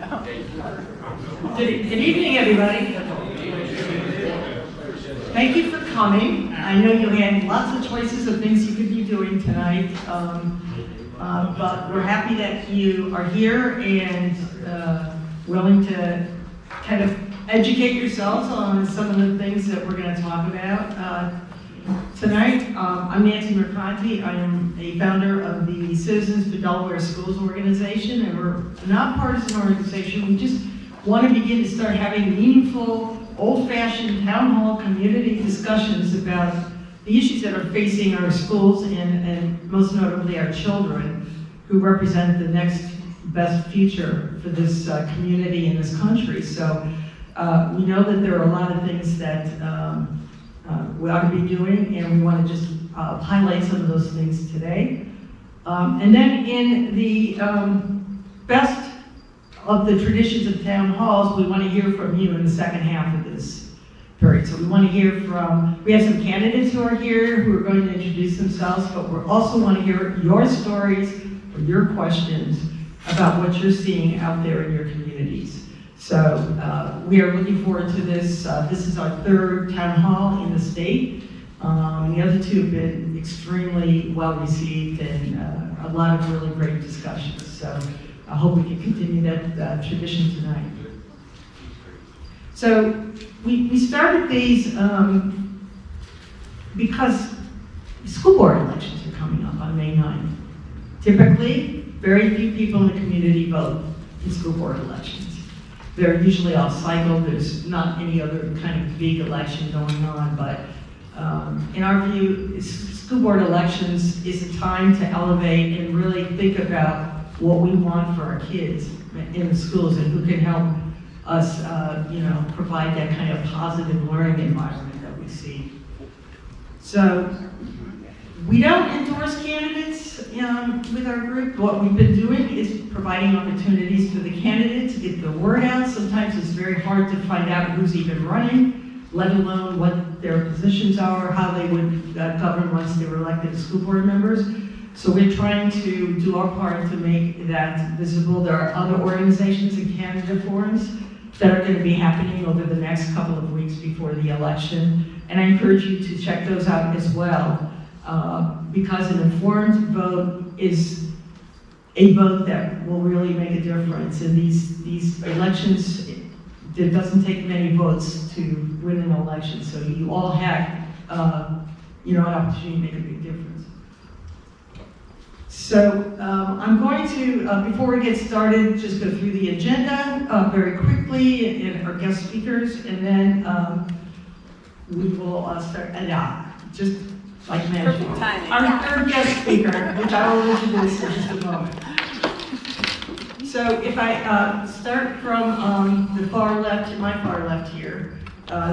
Good evening, everybody. Thank you for coming. I know you had lots of choices of things you could be doing tonight, but we're happy that you are here and willing to kind of educate yourselves on some of the things that we're going to talk about. Tonight, I'm Nancy Mercanti. I am a founder of the Citizens for Delaware Schools organization, and we're a nonpartisan organization. We just want to begin to start having meaningful, old-fashioned town hall community discussions about the issues that are facing our schools and most notably our children, who represent the next best future for this community and this country. So we know that there are a lot of things that we ought to be doing, and we want to just highlight some of those things today. And then in the best of the traditions of town halls, we want to hear from you in the second half of this period. So we want to hear from, we have some candidates who are here who are going to introduce themselves, but we also want to hear your stories or your questions about what you're seeing out there in your communities. So we are looking forward to this. This is our third town hall in the state. The other two have been extremely well received and a lot of really great discussions. So I hope we can continue that tradition tonight. So we started these because school board elections are coming up on May 9th. Typically, very few people in the community vote in school board elections. They're usually off cycle. There's not any other kind of big election going on, but in our view, school board elections is a time to elevate and really think about what we want for our kids in the schools and who can help us, provide that kind of positive learning environment that we see. So we don't endorse candidates with our group. What we've been doing is providing opportunities for the candidates to get the word out. Sometimes it's very hard to find out who's even running, let alone what their positions are, how they would govern once they were elected as school board members. So we're trying to do our part to make that visible. There are other organizations and candidate forums that are going to be happening over the next couple of weeks before the election. And I encourage you to check those out as well, because an informed vote is a vote that will really make a difference. In these elections, it doesn't take many votes to win an election, so you all have an opportunity to make a big difference. So I'm going to, before we get started, just go through the agenda very quickly and our guest speakers, and then we will start, just like magic. Our third guest speaker, which I will introduce in just a moment. So if I start from the far left, my far left here,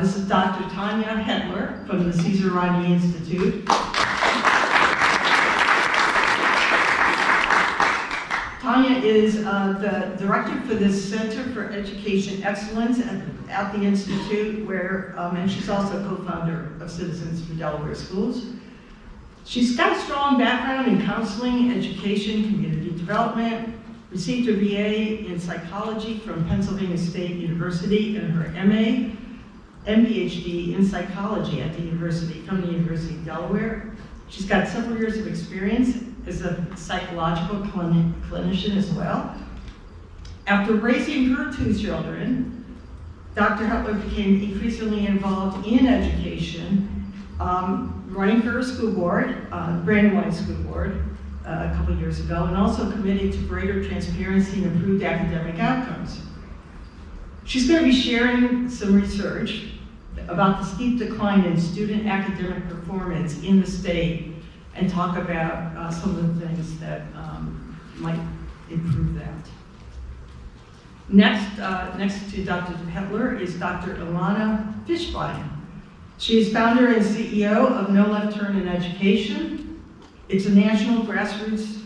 this is Dr. Tanya Hetler from the Cesar Ronny Institute. Tanya is the director for this Center for Education Excellence at the Institute, and she's also co-founder of Citizens for Delaware Schools. She's got a strong background in counseling, education, community development, received a BA in psychology from Pennsylvania State University and her MA and PhD in psychology from the University of Delaware. She's got several years of experience as a psychological clinician as well. After raising her two children, Dr. Hetler became increasingly involved in education, running for her school board, Brandywine School Board, a couple years ago, and also committed to greater transparency and improved academic outcomes. She's going to be sharing some research about the steep decline in student academic performance in the state and talk about some of the things that might improve that. Next to Dr. Hetler is Dr. Ilana Fishbein. She is founder and CEO of No Left Turn in Education. It's a national grassroots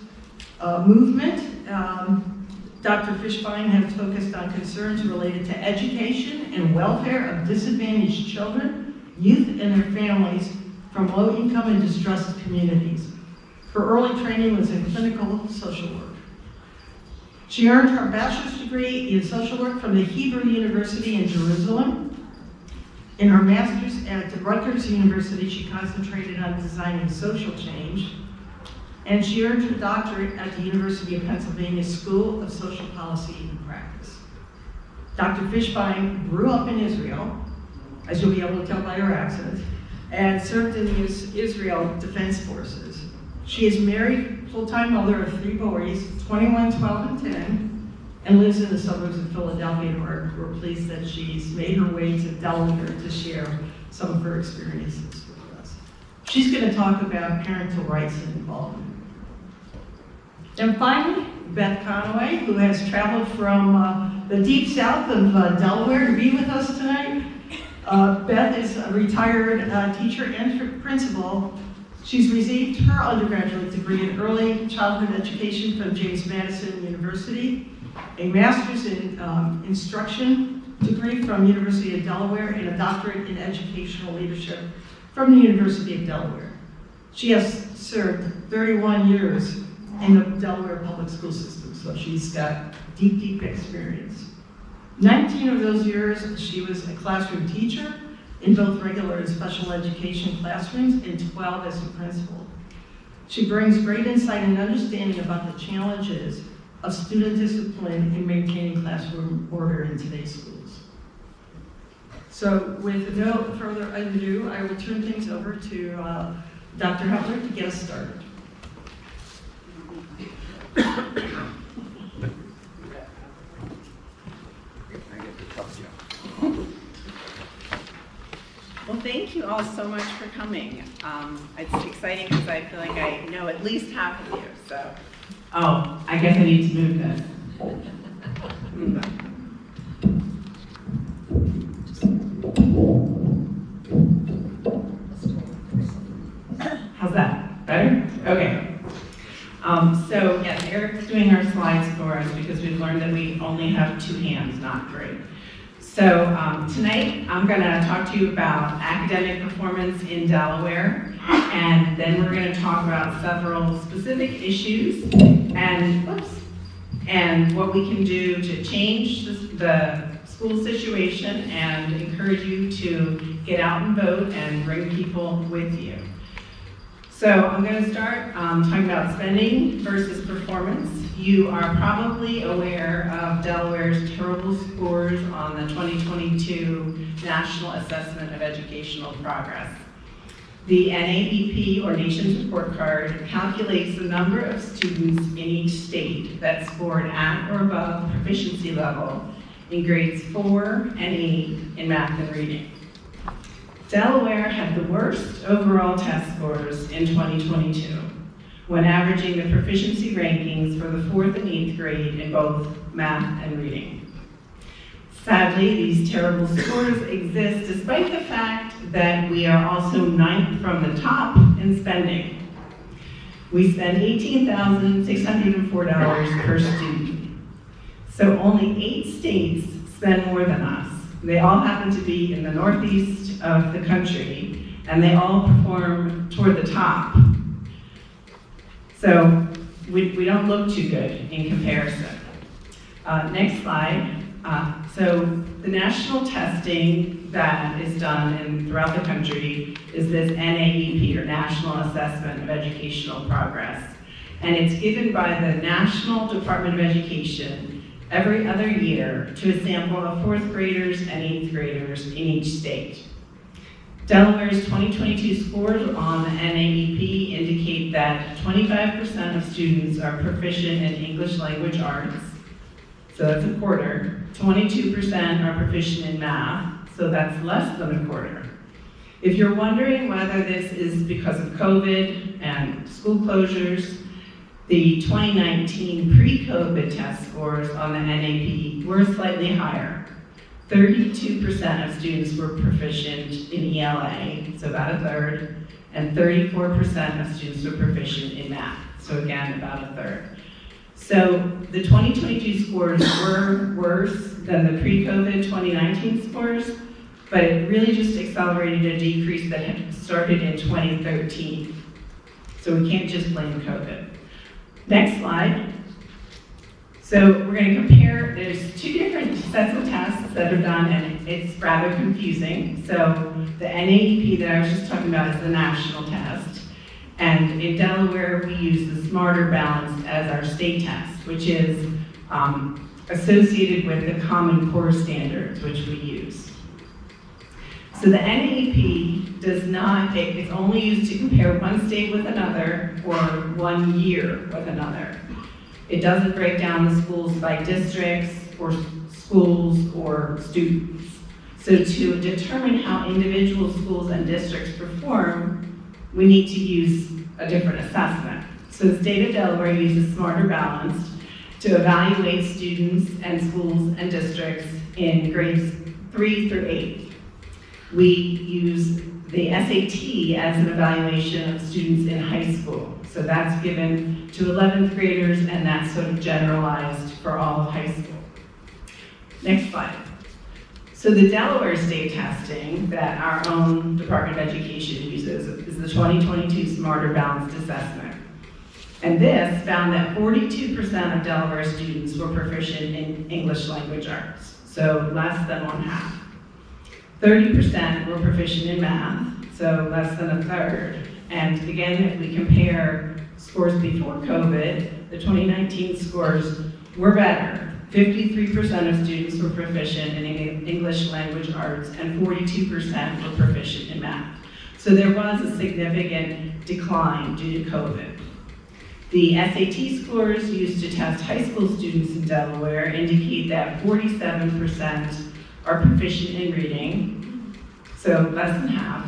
movement. Dr. Fishbein has focused on concerns related to education and welfare of disadvantaged children, youth, and their families from low-income and distressed communities. Her early training was in clinical social work. She earned her bachelor's degree in social work from the Hebrew University in Jerusalem. In her master's at Rutgers University, she concentrated on designing social change. And she earned her doctorate at the University of Pennsylvania School of Social Policy and Practice. Dr. Fishbein grew up in Israel, as you'll be able to tell by her accent, and served in the Israel Defense Forces. She is married, full-time mother of 3 boys, 21, 12, and 10, and lives in the suburbs of Philadelphia. And we're pleased that she's made her way to Delaware to share some of her experiences with us. She's going to talk about parental rights and involvement. And finally, Beth Conaway, who has traveled from the deep south of Delaware to be with us tonight. Beth is a retired teacher and principal. She's received her undergraduate degree in early childhood education from James Madison University, a master's in instruction degree from University of Delaware, and a doctorate in educational leadership from the University of Delaware. She has served 31 years in the Delaware public school system, so she's got deep, deep experience. 19 of those years, she was a classroom teacher in both regular and special education classrooms, and 12 as a principal. She brings great insight and understanding about the challenges of student discipline in maintaining classroom order in today's schools. So with no further ado, I will turn things over to Dr. Hepler to get us started. Well, thank you all so much for coming. It's exciting because I feel like I know at least half of you, so. Oh, I guess I need to move this. How's that? Better? Okay. So yes, Eric's doing our slides for us because we've learned that we only have 2 hands, not 3. So tonight I'm going to talk to you about academic performance in Delaware, and then we're going to talk about several specific issues and what we can do to change the school situation and encourage you to get out and vote and bring people with you. So I'm going to start talking about spending versus performance. You are probably aware of Delaware's terrible scores on the 2022 National Assessment of Educational Progress. The NAEP, or Nations Report Card, calculates the number of students in each state that scored at or above proficiency level in grades 4 and 8 in math and reading. Delaware had the worst overall test scores in 2022, when averaging the proficiency rankings for the 4th and 8th grade in both math and reading. Sadly, these terrible scores exist despite the fact that we are also 9th from the top in spending. We spend $18,604 per student. So only 8 states spend more than us. They all happen to be in the northeast of the country, and they all perform toward the top. So we don't look too good in comparison. Next slide. So the national testing that is done throughout the country is this NAEP, or National Assessment of Educational Progress. And it's given by the National Department of Education every other year to a sample of 4th graders and 8th graders in each state. Delaware's 2022 scores on the NAEP indicate that 25% of students are proficient in English language arts, so that's a quarter. 22% are proficient in math, so that's less than a quarter. If you're wondering whether this is because of COVID and school closures, the 2019 pre-COVID test scores on the NAEP were slightly higher. 32% of students were proficient in ELA, so about a third, and 34% of students were proficient in math, so again, about a third. So the 2022 scores were worse than the pre-COVID 2019 scores, but it really just accelerated a decrease that had started in 2013. So we can't just blame COVID. Next slide. So we're going to compare, there's two different sets of tests that are done, and it's rather confusing. So the NAEP that I was just talking about is the national test. And in Delaware, we use the Smarter Balance as our state test, which is associated with the Common Core standards, which we use. So the NAEP does not, it's only used to compare one state with another or 1 year with another. It doesn't break down the schools by districts or schools or students. So to determine how individual schools and districts perform, we need to use a different assessment. So the state of Delaware uses Smarter Balanced to evaluate students and schools and districts in grades 3 through 8. We use the SAT as an evaluation of students in high school. So that's given to 11th graders, and that's sort of generalized for all of high school. Next slide. So the Delaware state testing that our own Department of Education uses is the 2022 Smarter Balanced Assessment. And this found that 42% of Delaware students were proficient in English language arts, so less than 1/2. 30% were proficient in math, so less than 1/3. And again, if we compare scores before COVID, the 2019 scores were better. 53% of students were proficient in English language arts, and 42% were proficient in math. So there was a significant decline due to COVID. The SAT scores used to test high school students in Delaware indicate that 47% are proficient in reading, so less than half.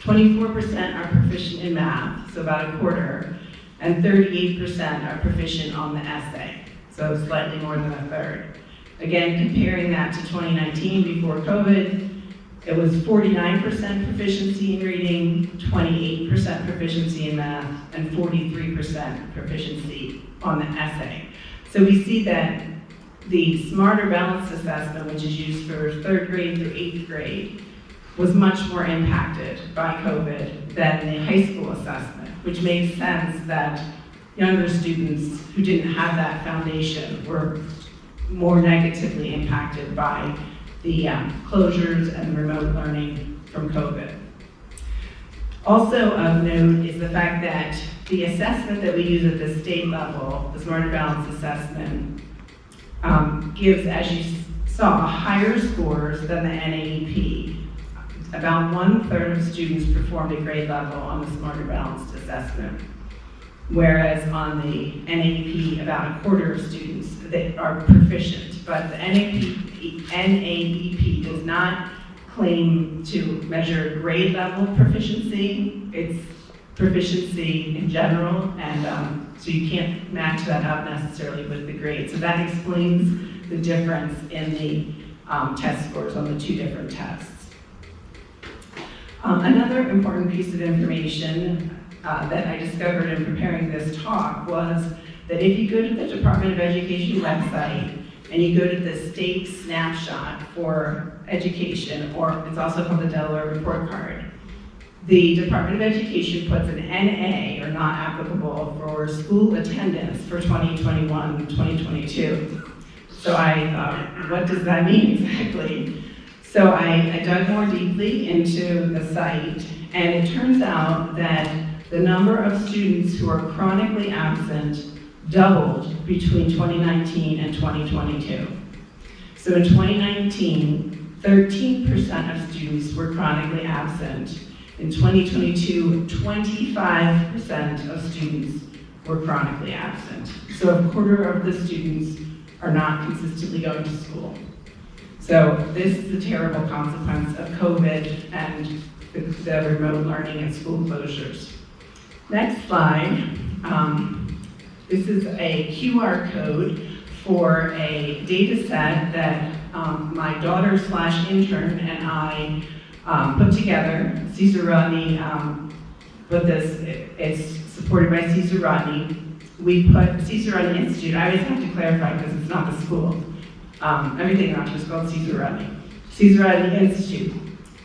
24% are proficient in math, so about 1/4, and 38% are proficient on the essay, so slightly more than 1/3. Again, comparing that to 2019 before COVID, it was 49% proficiency in reading, 28% proficiency in math, and 43% proficiency on the essay. So we see that the Smarter Balanced Assessment, which is used for 3rd grade through 8th grade, was much more impacted by COVID than the high school assessment, which makes sense that younger students who didn't have that foundation were more negatively impacted by the closures and remote learning from COVID. Also of note is the fact that the assessment that we use at the state level, the Smarter Balanced Assessment, gives, as you saw, higher scores than the NAEP. About 1/3 of students performed at grade level on the Smarter Balanced Assessment, whereas on the NAEP, about 1/4 of students that are proficient. But the NAEP does not claim to measure grade level proficiency. It's proficiency in general, and so you can't match that up necessarily with the grade. So that explains the difference in the test scores on the two different tests. Another important piece of information that I discovered in preparing this talk was that if you go to the Department of Education website and you go to the state snapshot for education, or it's also called the Delaware Report Card, the Department of Education puts an NA, or not applicable, for school attendance for 2021-2022. So I thought, what does that mean exactly? So I dug more deeply into the site, and it turns out that the number of students who are chronically absent doubled between 2019 and 2022. So in 2019, 13% of students were chronically absent. In 2022, 25% of students were chronically absent. So 1/4 of the students are not consistently going to school. So this is the terrible consequence of COVID and the remote learning and school closures. Next slide. This is a QR code for a data set that my daughter/intern and I put together. Cesar Rodney put this, it's supported by Cesar Rodney. We put Cesar Rodney Institute, I always have to clarify because it's not the school. Everything in Rochester is called Cesar Rodney. Cesar Rodney Institute.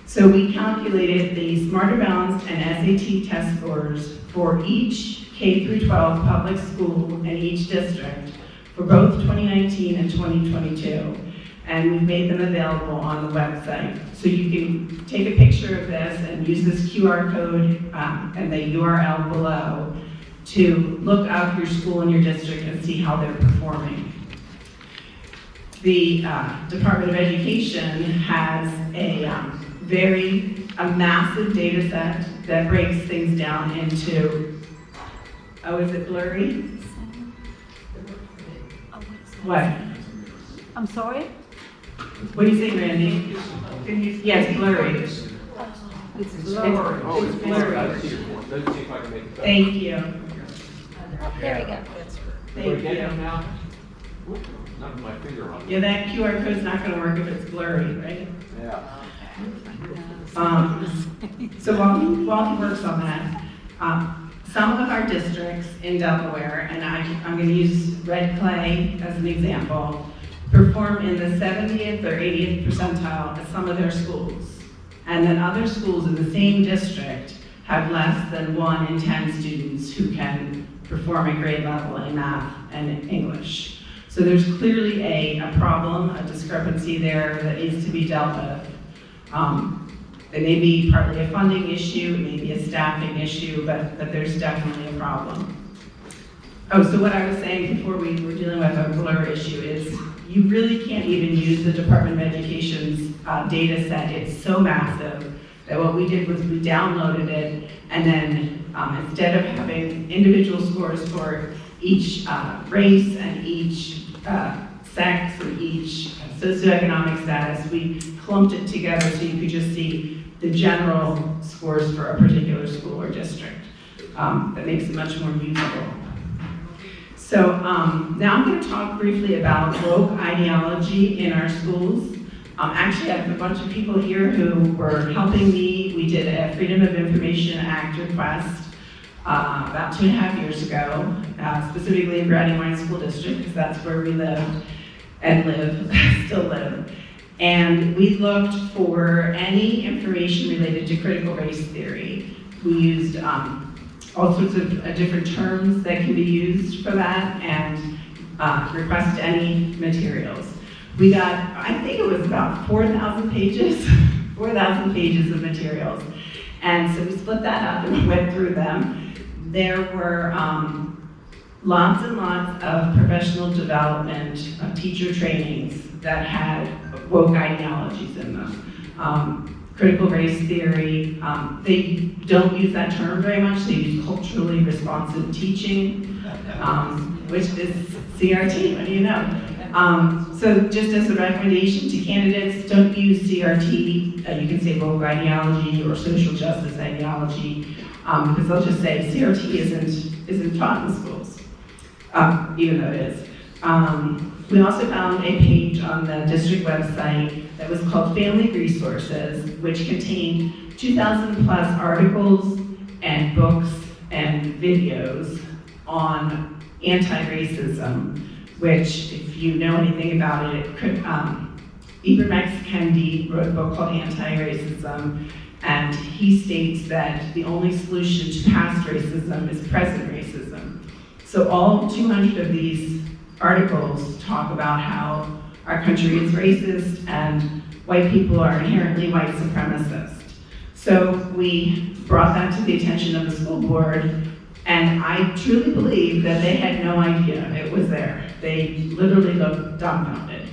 So we calculated the Smarter Balanced and SAT test scores for each K through 12 public school in each district for both 2019 and 2022. And we've made them available on the website. So you can take a picture of this and use this QR code and the URL below to look up your school and your district and see how they're performing. The Department of Education has a massive data set that breaks things down into, oh, is it blurry? What? I'm sorry? What do you think, Randy? Yes, blurry. It's It's blurry. it's blurry. Let's see if I can make it better. Thank you. There we go. We're Thank getting you. them now? Not with my finger on it. Yeah, that QR code's not gonna work if it's blurry, right? Yeah. So while he works on that, some of our districts in Delaware, and I'm gonna use Red Clay as an example, perform in the 70th or 80th percentile at some of their schools. And then other schools in the same district have less than 1 in 10 students who can perform at grade level in math and English. So there's clearly a problem, a discrepancy there that needs to be dealt with. It may be partly a funding issue, it may be a staffing issue, but there's definitely a problem. Oh, so what I was saying before we were dealing with a blur issue is you really can't even use the Department of Education's data set. It's so massive that what we did was we downloaded it, and then instead of having individual scores for each race and each sex or each socioeconomic status, we clumped it together so you could just see the general scores for a particular school or district. That makes it much more usable. So now I'm going to talk briefly about woke ideology in our schools. Actually, I have a bunch of people here who were helping me. We did a Freedom of Information Act request about 2.5 years ago, specifically in Brandywine Wine School District, because that's where we lived and still live. And we looked for any information related to critical race theory. We used all sorts of different terms that can be used for that and request any materials. We got, I think it was about 4,000 pages, 4,000 pages of materials. And so we split that up and went through them. There were lots and lots of professional development, teacher trainings that had woke ideologies in them. Critical race theory, they don't use that term very much. They use culturally responsive teaching, which is CRT, what do you know? So just as a recommendation to candidates, don't use CRT. You can say woke ideology or social justice ideology, because they'll just say CRT isn't taught in schools, even though it is. We also found a page on the district website that was called Family Resources, which contained 2,000 plus articles and books and videos on anti-racism, which, if you know anything about it, Ibram X. Kendi wrote a book called Anti-Racism, and he states that the only solution to past racism is present racism. So all 200 of these articles talk about how our country is racist and white people are inherently white supremacists. So we brought that to the attention of the school board, and I truly believe that they had no idea it was there. They literally looked dumbfounded.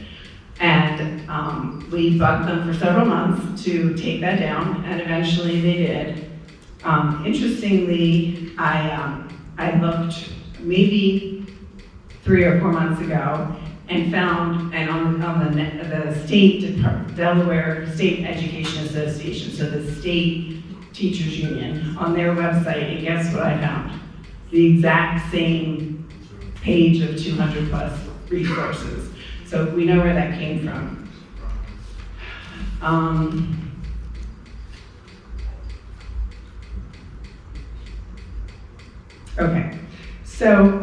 And we bugged them for several months to take that down, and eventually they did. Interestingly, I looked maybe 3 or 4 months ago and found, and on the state, Delaware State Education Association, so the state teachers union, on their website, and guess what I found? The exact same page of 200 plus resources. So we know where that came from. Okay, so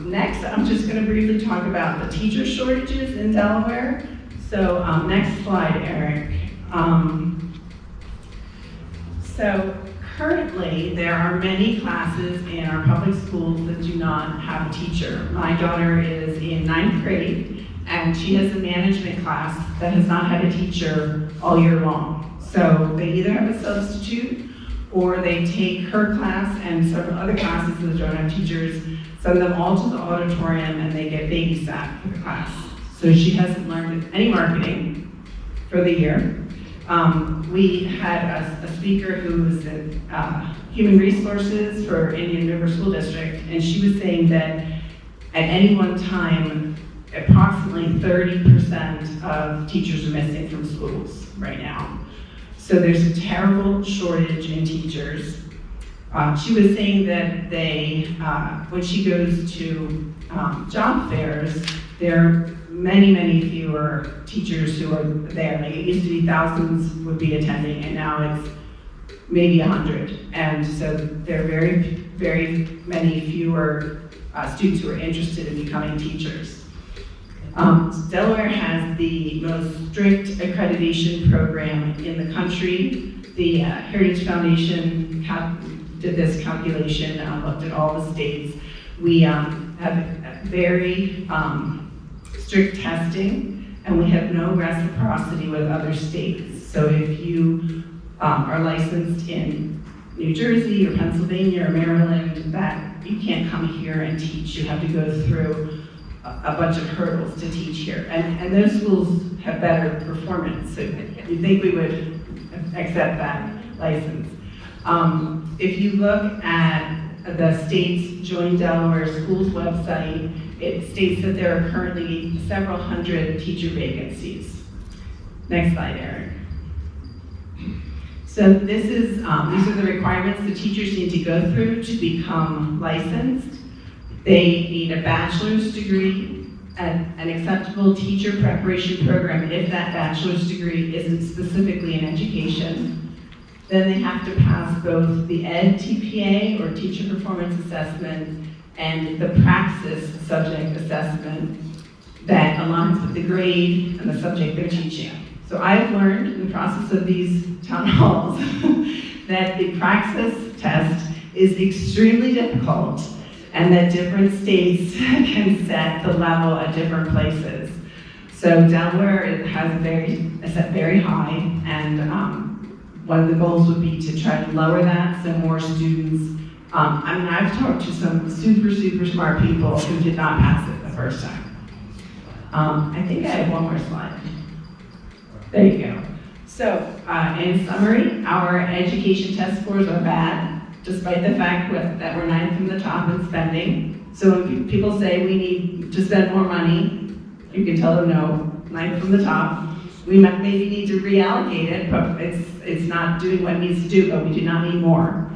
next I'm just going to briefly talk about the teacher shortages in Delaware. So next slide, Eric. So currently, there are many classes in our public schools that do not have a teacher. My daughter is in 9th grade, and she has a management class that has not had a teacher all year long. So they either have a substitute, or they take her class and several other classes that don't have teachers, send them all to the auditorium, and they get babysat for the class. So she hasn't learned any marketing for the year. We had a speaker who was in human resources for Indian River School District, and she was saying that at any one time, approximately 30% of teachers are missing from schools right now. So there's a terrible shortage in teachers. She was saying that when she goes to job fairs, there are many fewer teachers who are there. Like, it used to be thousands would be attending, and now it's maybe 100. And so there are very many fewer students who are interested in becoming teachers. Delaware has the most strict accreditation program in the country. The Heritage Foundation did this calculation, looked at all the states. We have very strict testing, and we have no reciprocity with other states. So if you are licensed in New Jersey or Pennsylvania or Maryland, that you can't come here and teach. You have to go through a bunch of hurdles to teach here. And those schools have better performance, so you'd think we would accept that license. If you look at the state's Join Delaware Schools website, it states that there are currently several hundred teacher vacancies. Next slide, Eric. So these are the requirements the teachers need to go through to become licensed. They need a bachelor's degree, an acceptable teacher preparation program if that bachelor's degree isn't specifically in education. Then they have to pass both the ED TPA, or Teacher Performance Assessment, and the Praxis Subject Assessment that aligns with the grade and the subject they're teaching. So I've learned in the process of these town halls that the Praxis test is extremely difficult, and that different states can set the level at different places. So Delaware has set very high, and one of the goals would be to try to lower that so more students, I've talked to some super smart people who did not pass it the first time. I think I have one more slide. There you go. So in summary, our education test scores are bad, despite the fact that we're 9th from the top in spending. So when people say we need to spend more money, you can tell them no, 9th from the top. We might maybe need to reallocate it, but it's not doing what it needs to do, but we do not need more.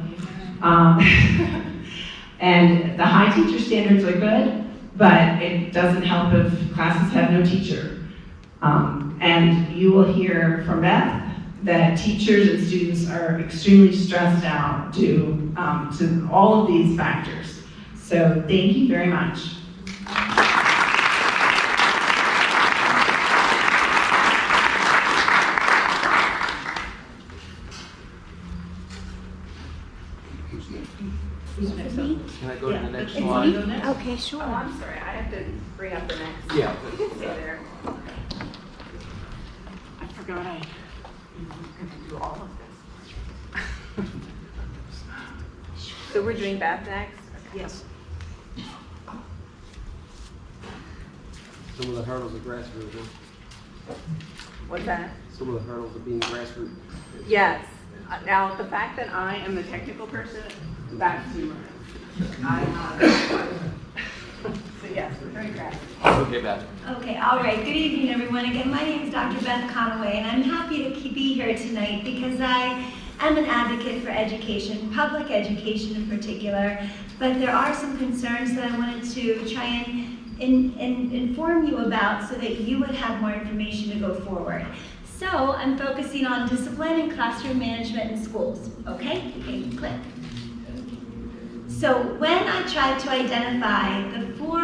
And the high teacher standards are good, but it doesn't help if classes have no teacher. And you will hear from Beth that teachers and students are extremely stressed out due to all of these factors. So thank you very much. Can I go to the next It's slide? me? Okay, sure. Oh, I'm sorry, I have to bring up the next. Yeah. You can stay there. I forgot I do all of this. So we're doing Beth next? Yes. Some of the hurdles are grassroots, huh? What's that? Some of the hurdles are being grassroots. Yes. Now, the fact that I am the technical person, that's zero. So yes, we're very grassroots. Okay, Beth. Okay, all right. Good evening, everyone. Again, my name is Dr. Beth Conaway, and I'm happy to be here tonight because I am an advocate for education, public education in particular, but there are some concerns that I wanted to try and inform you about so that you would have more information to go forward. So I'm focusing on discipline and classroom management in schools. Okay, click. So when I tried to identify the 4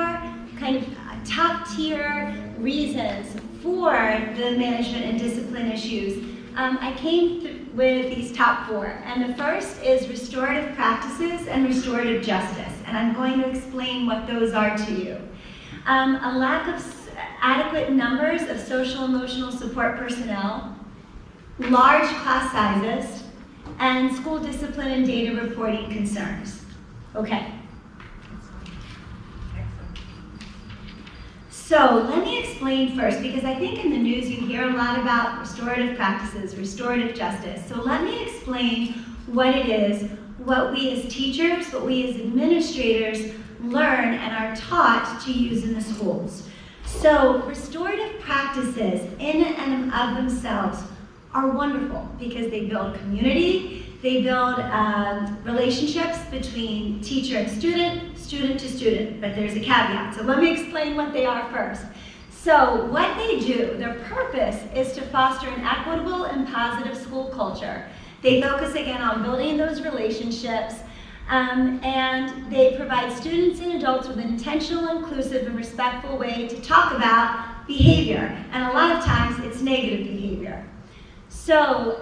kind of top tier reasons for the management and discipline issues, I came with these top 4. And the first is restorative practices and restorative justice. And I'm going to explain what those are to you. A lack of adequate numbers of social emotional support personnel, large class sizes, and school discipline and data reporting concerns. Okay. So let me explain first, because I think in the news you hear a lot about restorative practices, restorative justice. So let me explain what it is, what we as teachers, what we as administrators learn and are taught to use in the schools. So restorative practices in and of themselves are wonderful because they build community, they build relationships between teacher and student, student to student, but there's a caveat. So let me explain what they are first. So what they do, their purpose is to foster an equitable and positive school culture. They focus again on building those relationships, and they provide students and adults with an intentional, inclusive, and respectful way to talk about behavior. And a lot of times it's negative behavior. So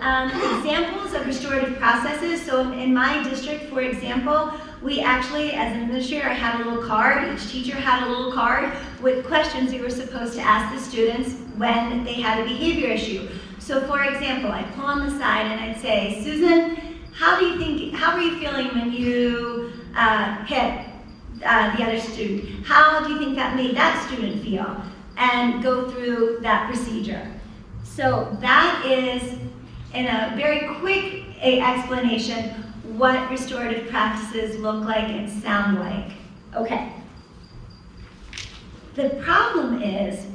examples of restorative processes. So in my district, for example, we actually, as an administrator, I had a little card. Each teacher had a little card with questions we were supposed to ask the students when they had a behavior issue. So for example, I'd pull on the side and I'd say, Susan, how are you feeling when you hit the other student? How do you think that made that student feel? And go through that procedure. So that is, in a very quick explanation, what restorative practices look like and sound like. Okay. The problem is,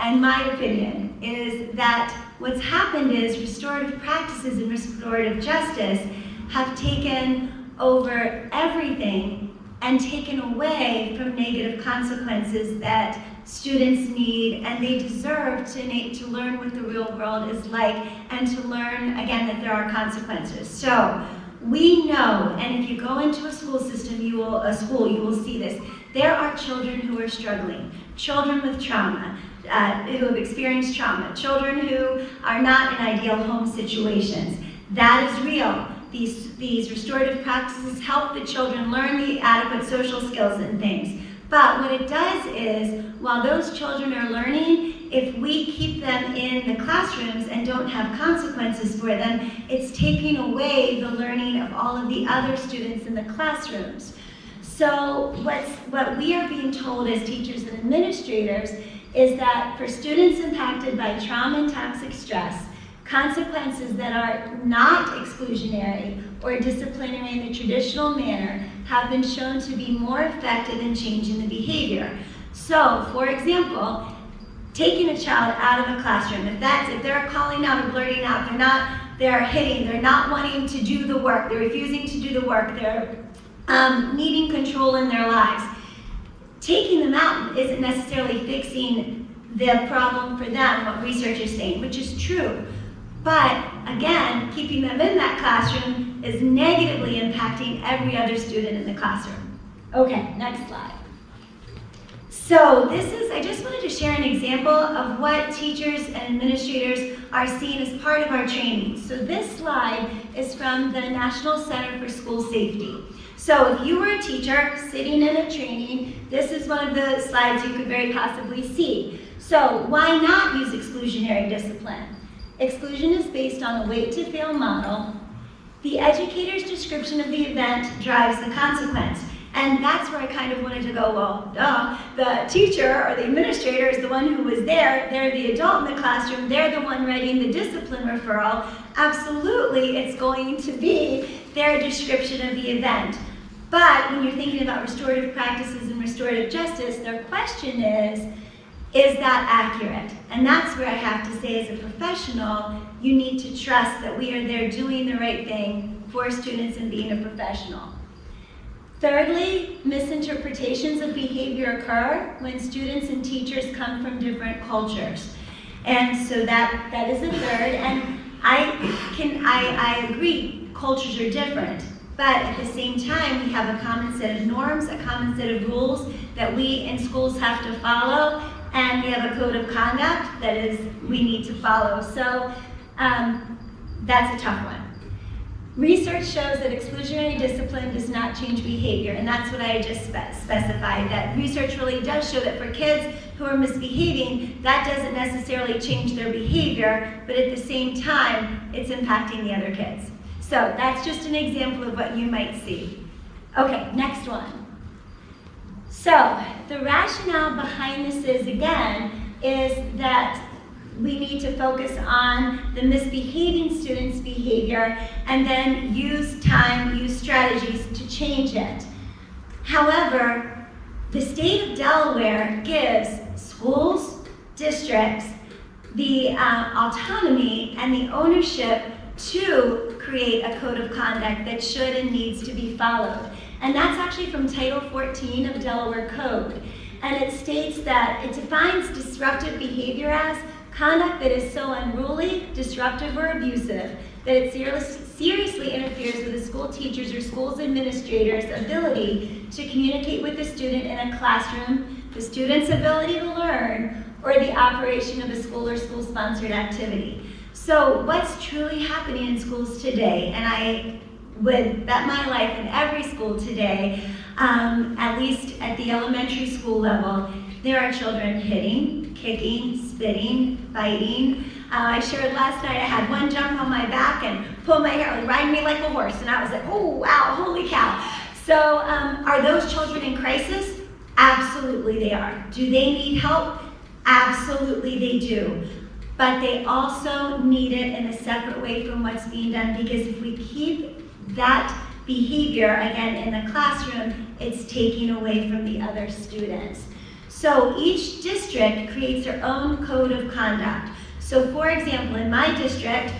in my opinion, is that what's happened is restorative practices and restorative justice have taken over everything and taken away from negative consequences that students need and they deserve to learn what the real world is like and to learn, again, that there are consequences. So we know, and if you go into a school system, you will see this. There are children who are struggling, children with trauma, who have experienced trauma, children who are not in ideal home situations. That is real. These restorative practices help the children learn the adequate social skills and things. But what it does is, while those children are learning, if we keep them in the classrooms and don't have consequences for them, it's taking away the learning of all of the other students in the classrooms. So what we are being told as teachers and administrators is that for students impacted by trauma and toxic stress, consequences that are not exclusionary or disciplinary in the traditional manner have been shown to be more effective in changing the behavior. So, for example, taking a child out of a classroom, if they're calling out or blurting out, they're hitting, they're not wanting to do the work, they're refusing to do the work, they're needing control in their lives, taking them out isn't necessarily fixing the problem for them, what research is saying, which is true. But again, keeping them in that classroom is negatively impacting every other student in the classroom. Okay, next slide. So I just wanted to share an example of what teachers and administrators are seeing as part of our training. So this slide is from the National Center for School Safety. So if you were a teacher sitting in a training, this is one of the slides you could very possibly see. So why not use exclusionary discipline? Exclusion is based on a wait to fail model. The educator's description of the event drives the consequence. And that's where I kind of wanted to go, well, duh, the teacher or the administrator is the one who was there. They're the adult in the classroom. They're the one writing the discipline referral. Absolutely, it's going to be their description of the event. But when you're thinking about restorative practices and restorative justice, their question is that accurate? And that's where I have to say, as a professional, you need to trust that we are there doing the right thing for students and being a professional. Thirdly, misinterpretations of behavior occur when students and teachers come from different cultures. And so that is a third, and I agree, cultures are different. But at the same time, we have a common set of norms, a common set of rules that we in schools have to follow, and we have a code of conduct that we need to follow. So that's a tough one. Research shows that exclusionary discipline does not change behavior, and that's what I just specified, that research really does show that for kids who are misbehaving, that doesn't necessarily change their behavior, but at the same time, it's impacting the other kids. So that's just an example of what you might see. Okay, next one. So the rationale behind this is, again, is that we need to focus on the misbehaving student's behavior and then use time, use strategies to change it. However, the state of Delaware gives schools, districts, the autonomy and the ownership to create a code of conduct that should and needs to be followed. And that's actually from Title 14 of Delaware Code. And it states that it defines disruptive behavior as conduct that is so unruly, disruptive, or abusive that it seriously interferes with the school teacher's or school's administrator's ability to communicate with the student in a classroom, the student's ability to learn, or the operation of a school or school-sponsored activity. So what's truly happening in schools today, and I would bet my life in every school today, at least at the elementary school level, there are children hitting, kicking, spitting, biting. I shared last night I had one jump on my back and pull my hair, riding me like a horse, and I was like, oh wow, holy cow. So are those children in crisis? Absolutely they are. Do they need help? Absolutely they do. But they also need it in a separate way from what's being done, because if we keep that behavior, again, in the classroom, it's taking away from the other students. So each district creates their own code of conduct. So for example, in my district,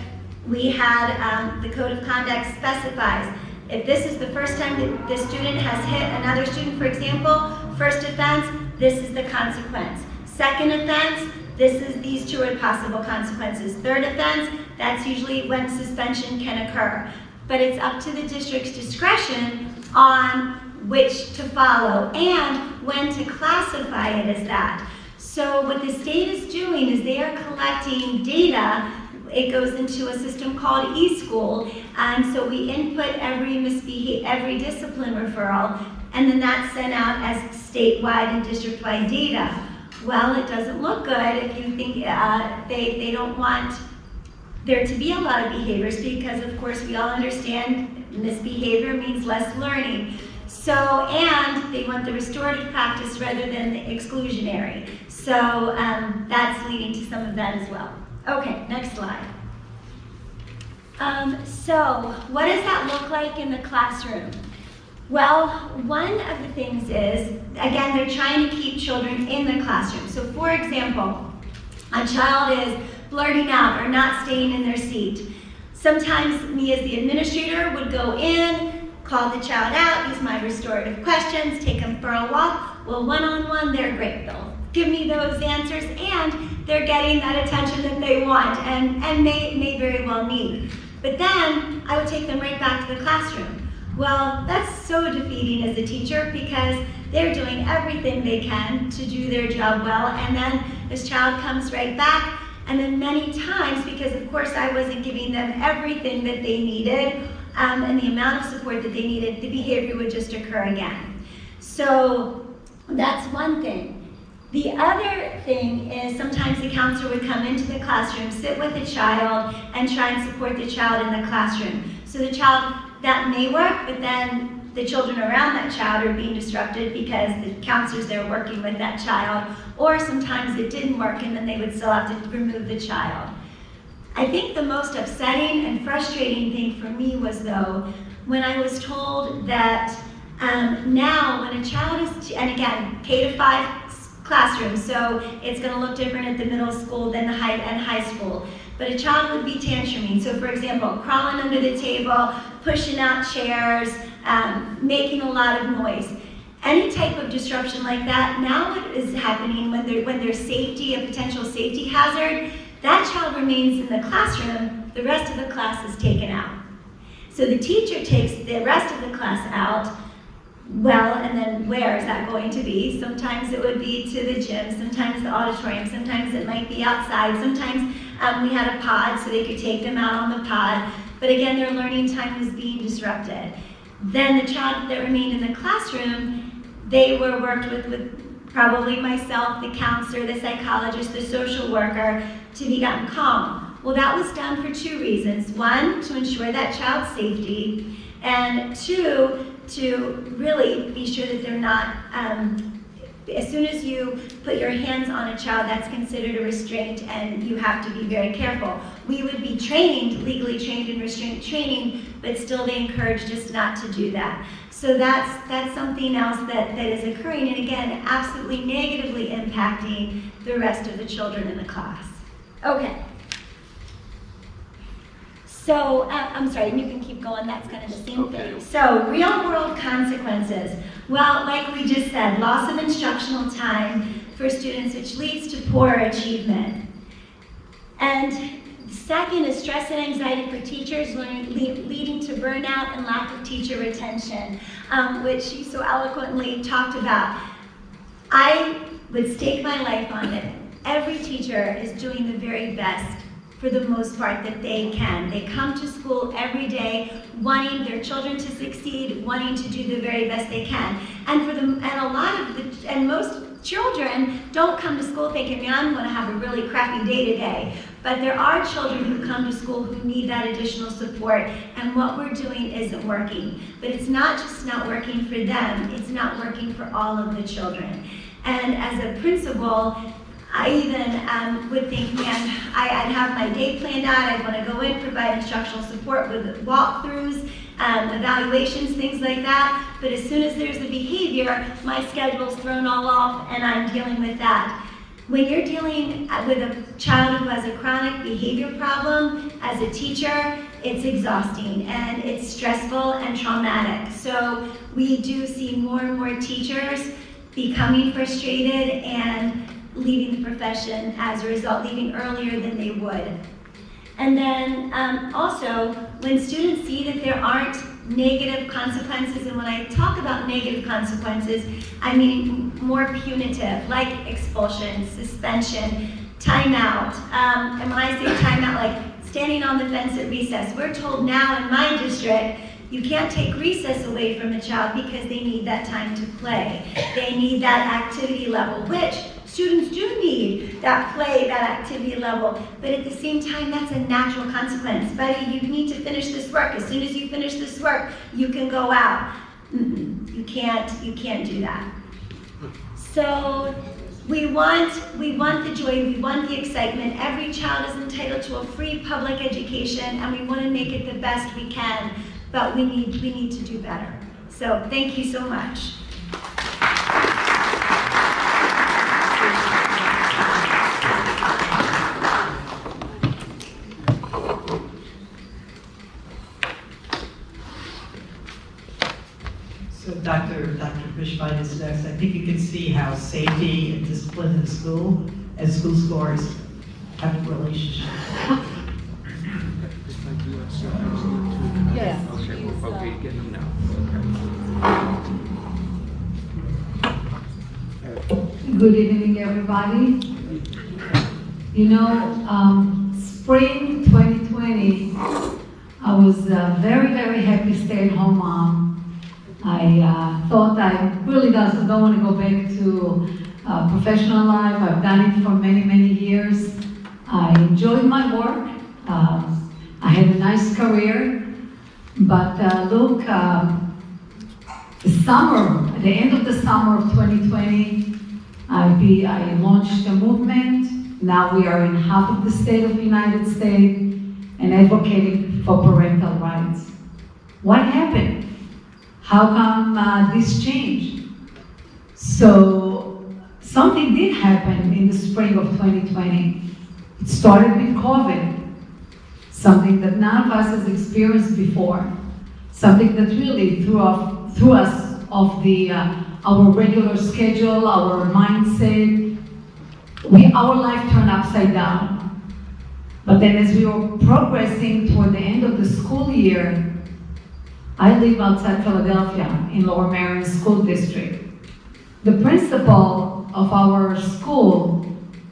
we had the code of conduct specifies if this is the first time that the student has hit another student, for example, first offense, this is the consequence. Second offense, this is these two are possible consequences. Third offense, that's usually when suspension can occur. But it's up to the district's discretion on which to follow and when to classify it as that. So what the state is doing is they are collecting data. It goes into a system called eSchool, and so we input every discipline referral, and then that's sent out as statewide and district-wide data. Well, it doesn't look good if you think they don't want there to be a lot of behaviors, because of course we all understand misbehavior means less learning. So, and they want the restorative practice rather than the exclusionary. So that's leading to some of that as well. Okay, next slide. So what does that look like in the classroom? Well, one of the things is, again, they're trying to keep children in the classroom. So for example, a child is blurting out or not staying in their seat. Sometimes me as the administrator would go in, call the child out, use my restorative questions, take them for a walk. Well, one-on-one, they're great. They'll give me those answers, and they're getting that attention that they want and may very well need. But then I would take them right back to the classroom. Well, that's so defeating as a teacher, because they're doing everything they can to do their job well, and then this child comes right back, and then many times, because of course I wasn't giving them everything that they needed, and the amount of support that they needed, the behavior would just occur again. So that's one thing. The other thing is sometimes the counselor would come into the classroom, sit with the child, and try and support the child in the classroom. So the child, that may work, but then the children around that child are being disrupted because the counselors there working with that child, or sometimes it didn't work and then they would still have to remove the child. I think the most upsetting and frustrating thing for me was, though, when I was told that now when a child is, and again, K-5 classroom, so it's going to look different at the middle school than the high school. But a child would be tantruming. So for example, crawling under the table, pushing out chairs, making a lot of noise. Any type of disruption like that, now what is happening when there's safety, a potential safety hazard, that child remains in the classroom, the rest of the class is taken out. So the teacher takes the rest of the class out. Well, and then where is that going to be? Sometimes it would be to the gym, sometimes the auditorium, sometimes it might be outside, sometimes we had a pod so they could take them out on the pod. but again, their learning time was being disrupted. Then the child that remained in the classroom, they were worked with probably myself, the counselor, the psychologist, the social worker, to become calm. Well, that was done for two reasons. One, to ensure that child's safety, and two, to really be sure that they're not, as soon as you put your hands on a child, that's considered a restraint and you have to be very careful. We would be trained, legally trained in restraint training, but still they encouraged us not to do that. So that's something else that is occurring, and again, absolutely negatively impacting the rest of the children in the class. Okay. So, I'm sorry, you can keep going, that's kind of the same thing. So, real world consequences. Well, like we just said, loss of instructional time for students, which leads to poor achievement. And second is stress and anxiety for teachers, leading to burnout and lack of teacher retention, which you so eloquently talked about. I would stake my life on it. Every teacher is doing the very best, for the most part, that they can. They come to school every day wanting their children to succeed, wanting to do the very best they can. And most children don't come to school thinking, I'm going to have a really crappy day today. But there are children who come to school who need that additional support, and what we're doing isn't working. But it's not just not working for them, it's not working for all of the children. And as a principal, I even would think, man, I'd have my day planned out, I'd want to go in, provide instructional support with walkthroughs, evaluations, things like that, but as soon as there's the behavior, my schedule's thrown all off and I'm dealing with that. When you're dealing with a child who has a chronic behavior problem, as a teacher, it's exhausting and it's stressful and traumatic. So we do see more and more teachers becoming frustrated and leaving the profession as a result, leaving earlier than they would. And then also, when students see that there aren't negative consequences, and when I talk about negative consequences, I mean more punitive, like expulsion, suspension, timeout. And when I say timeout, like standing on the fence at recess. We're told now in my district, you can't take recess away from a child because they need that time to play. They need that activity level, which students do need, that play, that activity level, but at the same time, that's a natural consequence. Buddy, you need to finish this work. As soon as you finish this work, you can go out. You can't do that. So we want the joy, we want the excitement. Every child is entitled to a free public education, and we want to make it the best we can, but we need to do better. So thank you so much. So Dr. Bushvine is next. I think you can see how safety and discipline in school and school scores have a relationship. Yes. Okay, we're okay to get them now. Good evening, everybody. You know, spring 2020, I was very, very happy stay-at-home mom. I thought I really don't want to go back to professional life. I've done it for many, many years. I enjoyed my work. I had a nice career. But look, the summer, at the end of the summer of 2020, I launched a movement. Now we are in half of the state of the United States and advocating for parental rights. What happened? How come this changed? So something did happen in the spring of 2020. It started with COVID, something that none of us has experienced before, something that really threw us off our regular schedule, our mindset. Our life turned upside down. But then as we were progressing toward the end of the school year, I live outside Philadelphia in Lower Merion School District. The principal of our school,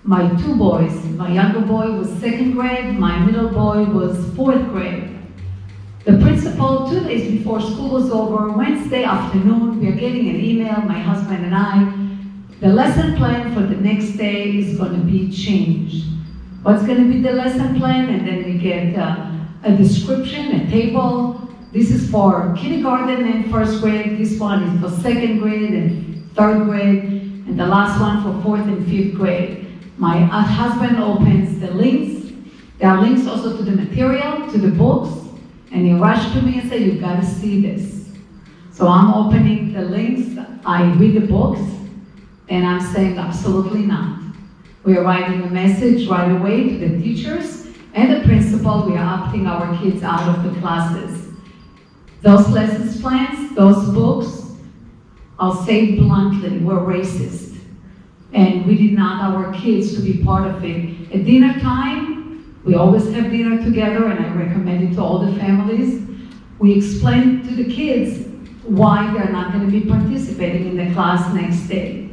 my two boys, my younger boy was 2nd grade, my middle boy was 4th grade. The principal, 2 days before school was over, Wednesday afternoon, we are getting an email, my husband and I, the lesson plan for the next day is going to be changed. What's going to be the lesson plan? And then we get a description, a table. This is for kindergarten and first grade. This one is for second grade and third grade. And the last one for fourth and fifth grade. My husband opens the links. There are links also to the material, to the books. And he rushed to me and said, "You've got to see this." So I'm opening the links. I read the books. And I'm saying, absolutely not. We are writing a message right away to the teachers and the principal. We are opting our kids out of the classes. Those lessons plans, those books, I'll say bluntly, were racist. And we did not want our kids to be part of it. At dinner time, we always have dinner together, and I recommend it to all the families. We explain to the kids why they're not going to be participating in the class next day.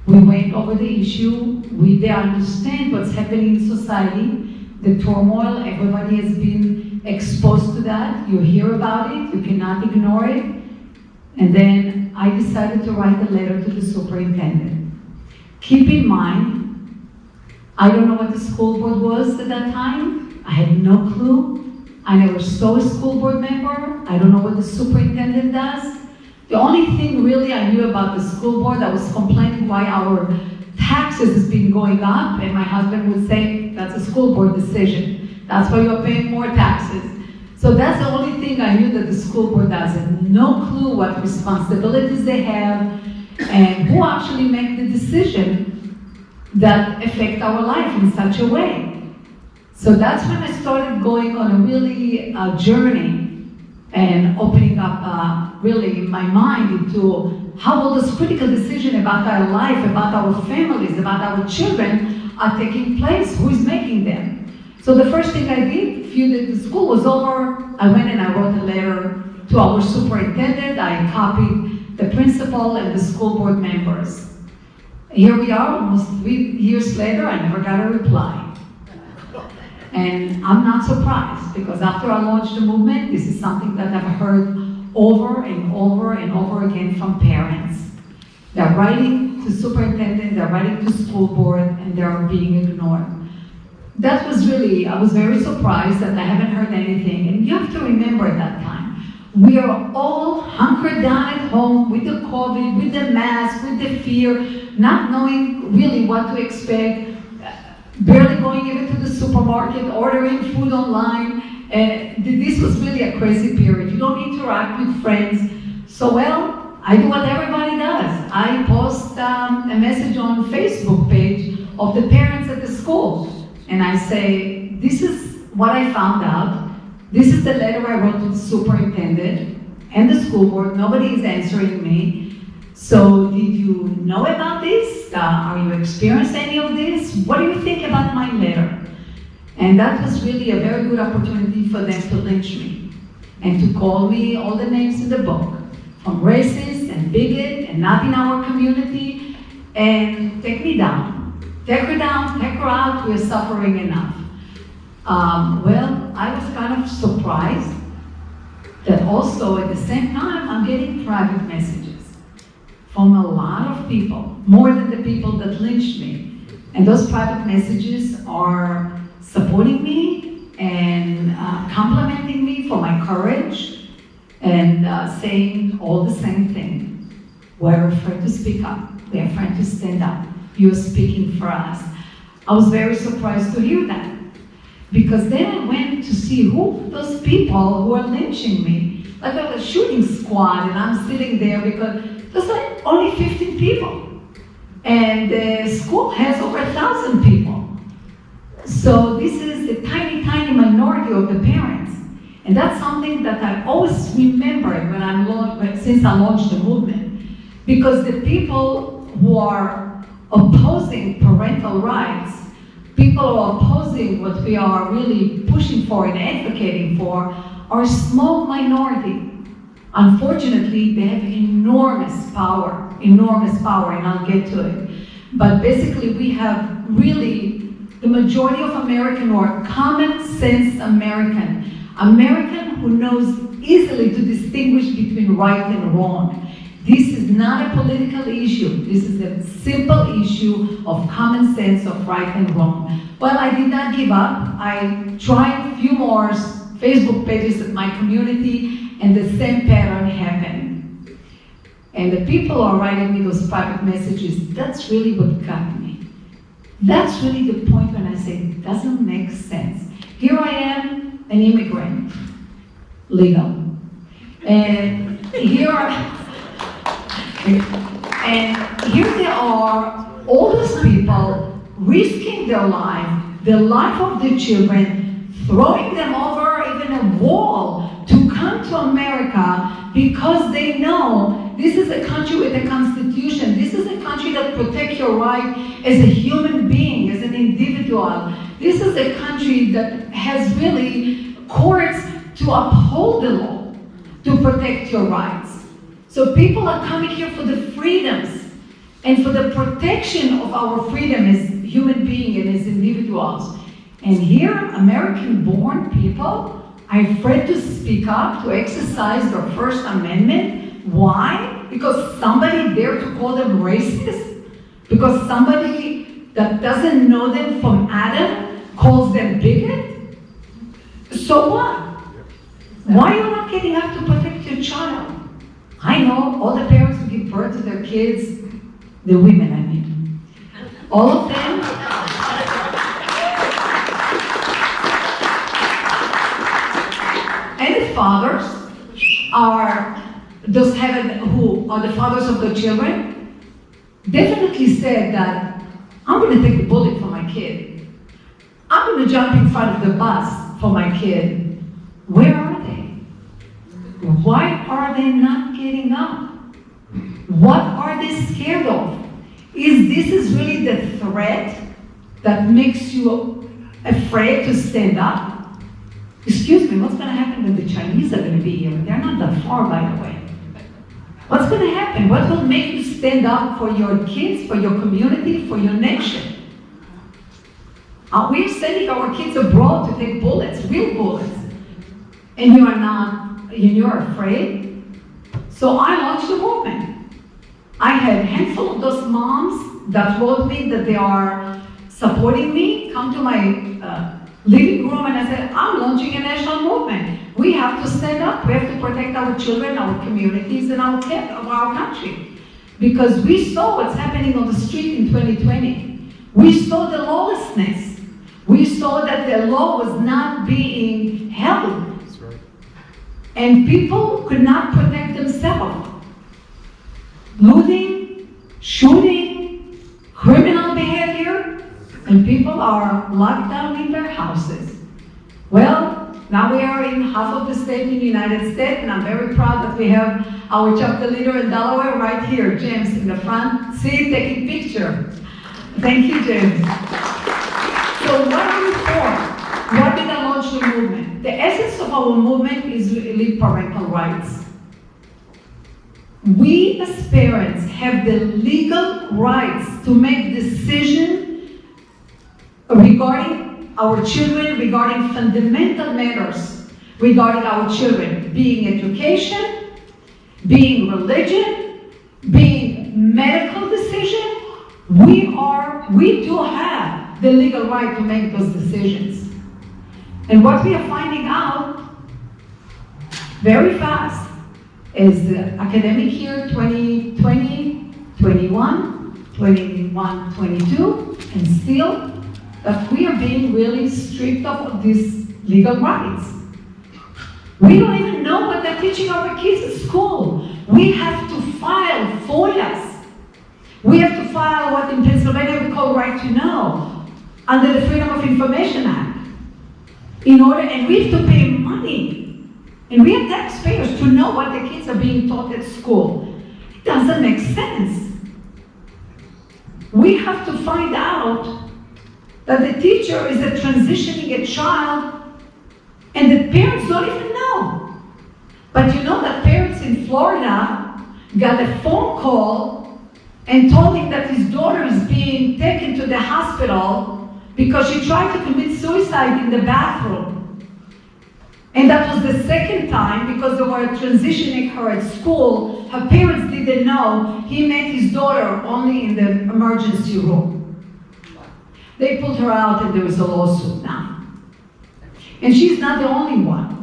We went over the issue. They understand what's happening in society, the turmoil. Everybody has been exposed to that. You hear about it. You cannot ignore it. And then I decided to write a letter to the superintendent. Keep in mind, I don't know what the school board was at that time. I had no clue. I never saw a school board member. I don't know what the superintendent does. The only thing really I knew about the school board, I was complaining why our taxes has been going up, and my husband would say, that's a school board decision. That's why you're paying more taxes. So that's the only thing I knew that the school board does, and no clue what responsibilities they have, and who actually make the decision that affect our life in such a way. So that's when I started going on a really journey and opening up really my mind into how all those critical decisions about our life, about our families, about our children are taking place, who is making them. So the first thing I did, the school was over, I went and I wrote a letter to our superintendent. I copied the principal and the school board members. Here we are, almost 3 years later, I never got a reply. And I'm not surprised, because after I launched the movement, this is something that I've heard over and over and over again from parents. They're writing to superintendent, they're writing to school board, and they're being ignored. That was really, I was very surprised that I haven't heard anything. And you have to remember at that time, we are all hunkered down at home with the COVID, with the mask, with the fear, not knowing really what to expect, barely going even to the supermarket, ordering food online. And this was really a crazy period. You don't interact with friends. So, well, I do what everybody does. I post a message on Facebook page of the parents at the school. And I say, this is what I found out. This is the letter I wrote to the superintendent and the school board. Nobody is answering me. So did you know about this? Are you experiencing any of this? What do you think about my letter? And that was really a very good opportunity for them to lynch me and to call me all the names in the book, from racist and bigot and not in our community, and take me down. Take her down, take her out, we're suffering enough. Well, I was kind of surprised that also at the same time I'm getting private messages from a lot of people, more than the people that lynched me. And those private messages are supporting me and complimenting me for my courage and saying all the same thing. We're afraid to speak up. We're afraid to stand up. You're speaking for us. I was very surprised to hear that, because then I went to see who those people who are lynching me, like a shooting squad, and I'm sitting there because there's like only 15 people, and the school has over 1,000 people. So this is a tiny, tiny minority of the parents, and that's something that I always remembered since I launched the movement, because the people who are opposing parental rights, people who are opposing what we are really pushing for and advocating for, are a small minority. Unfortunately, they have enormous power, and I'll get to it. But basically, we have really the majority of Americans who are common sense American American who knows easily to distinguish between right and wrong. This is not a political issue. This is a simple issue of common sense of right and wrong. Well, I did not give up. I tried a few more Facebook pages in my community, and the same pattern happened. And the people are writing me those private messages. That's really what got me. That's really the point when I say it doesn't make sense. Here I am, an immigrant, legal. And here they are, all those people risking their life of the children, throwing them over even a wall to come to America because they know this is a country with a constitution. This is a country that protects your right as a human being, as an individual. This is a country that has really courts to uphold the law, to protect your rights. So people are coming here for the freedoms and for the protection of our freedom as human beings and as individuals. And here, American-born people are afraid to speak up, to exercise their First Amendment. Why? Because somebody dared to call them racist? Because somebody that doesn't know them from Adam calls them bigot? So what? Why are you not getting up to protect your child? I know all the parents who give birth to their kids, the women I mean, all of them. And the fathers are those who are the fathers of the children, definitely said that I'm going to take the bullet for my kid. I'm going to jump in front of the bus for my kid. Where are they? Why are they not getting up? What are they scared of? Is really the threat that makes you afraid to stand up? Excuse me, what's going to happen when the Chinese are going to be here? They're not that far, by the way. What's going to happen? What will make you stand up for your kids, for your community, for your nation? Are we sending our kids abroad to take bullets, real bullets? And you are not, and you're afraid? So I launched a movement. I had a handful of those moms that wrote me that they are supporting me, come to my living room, and I said, I'm launching a national movement. We have to stand up. We have to protect our children, our communities, and our country. Because we saw what's happening on the street in 2020. We saw the lawlessness. We saw that the law was not being held. That's right. And people could not protect themselves. Looting, shooting, criminal behavior, and people are locked down in their houses. Well, now we are in half of the state in the United States, and I'm very proud that we have our chapter leader in Delaware right here, James, in the front. See, taking picture. Thank you, James. So what are we for? Why did I launch the movement? The essence of our movement is really parental rights. We as parents have the legal rights to make decisions regarding our children, regarding fundamental matters regarding our children, being education, being religion, being medical decision. We do have the legal right to make those decisions. And what we are finding out very fast is the academic year 2020, 21, 21, 22, and still that we are being really stripped of these legal rights. We don't even know what they're teaching our kids at school. We have to file FOIAs. We have to file what in Pennsylvania we call right to know under the Freedom of Information Act. And we have to pay money. And we have taxpayers to know what the kids are being taught at school. It doesn't make sense. We have to find out that the teacher is transitioning a child and the parents don't even know. But you know that parents in Florida got a phone call and told him that his daughter is being taken to the hospital because she tried to commit suicide in the bathroom. And that was the second time because they were transitioning her at school. Her parents didn't know. He met his daughter only in the emergency room. They pulled her out and there was a lawsuit now. And she's not the only one.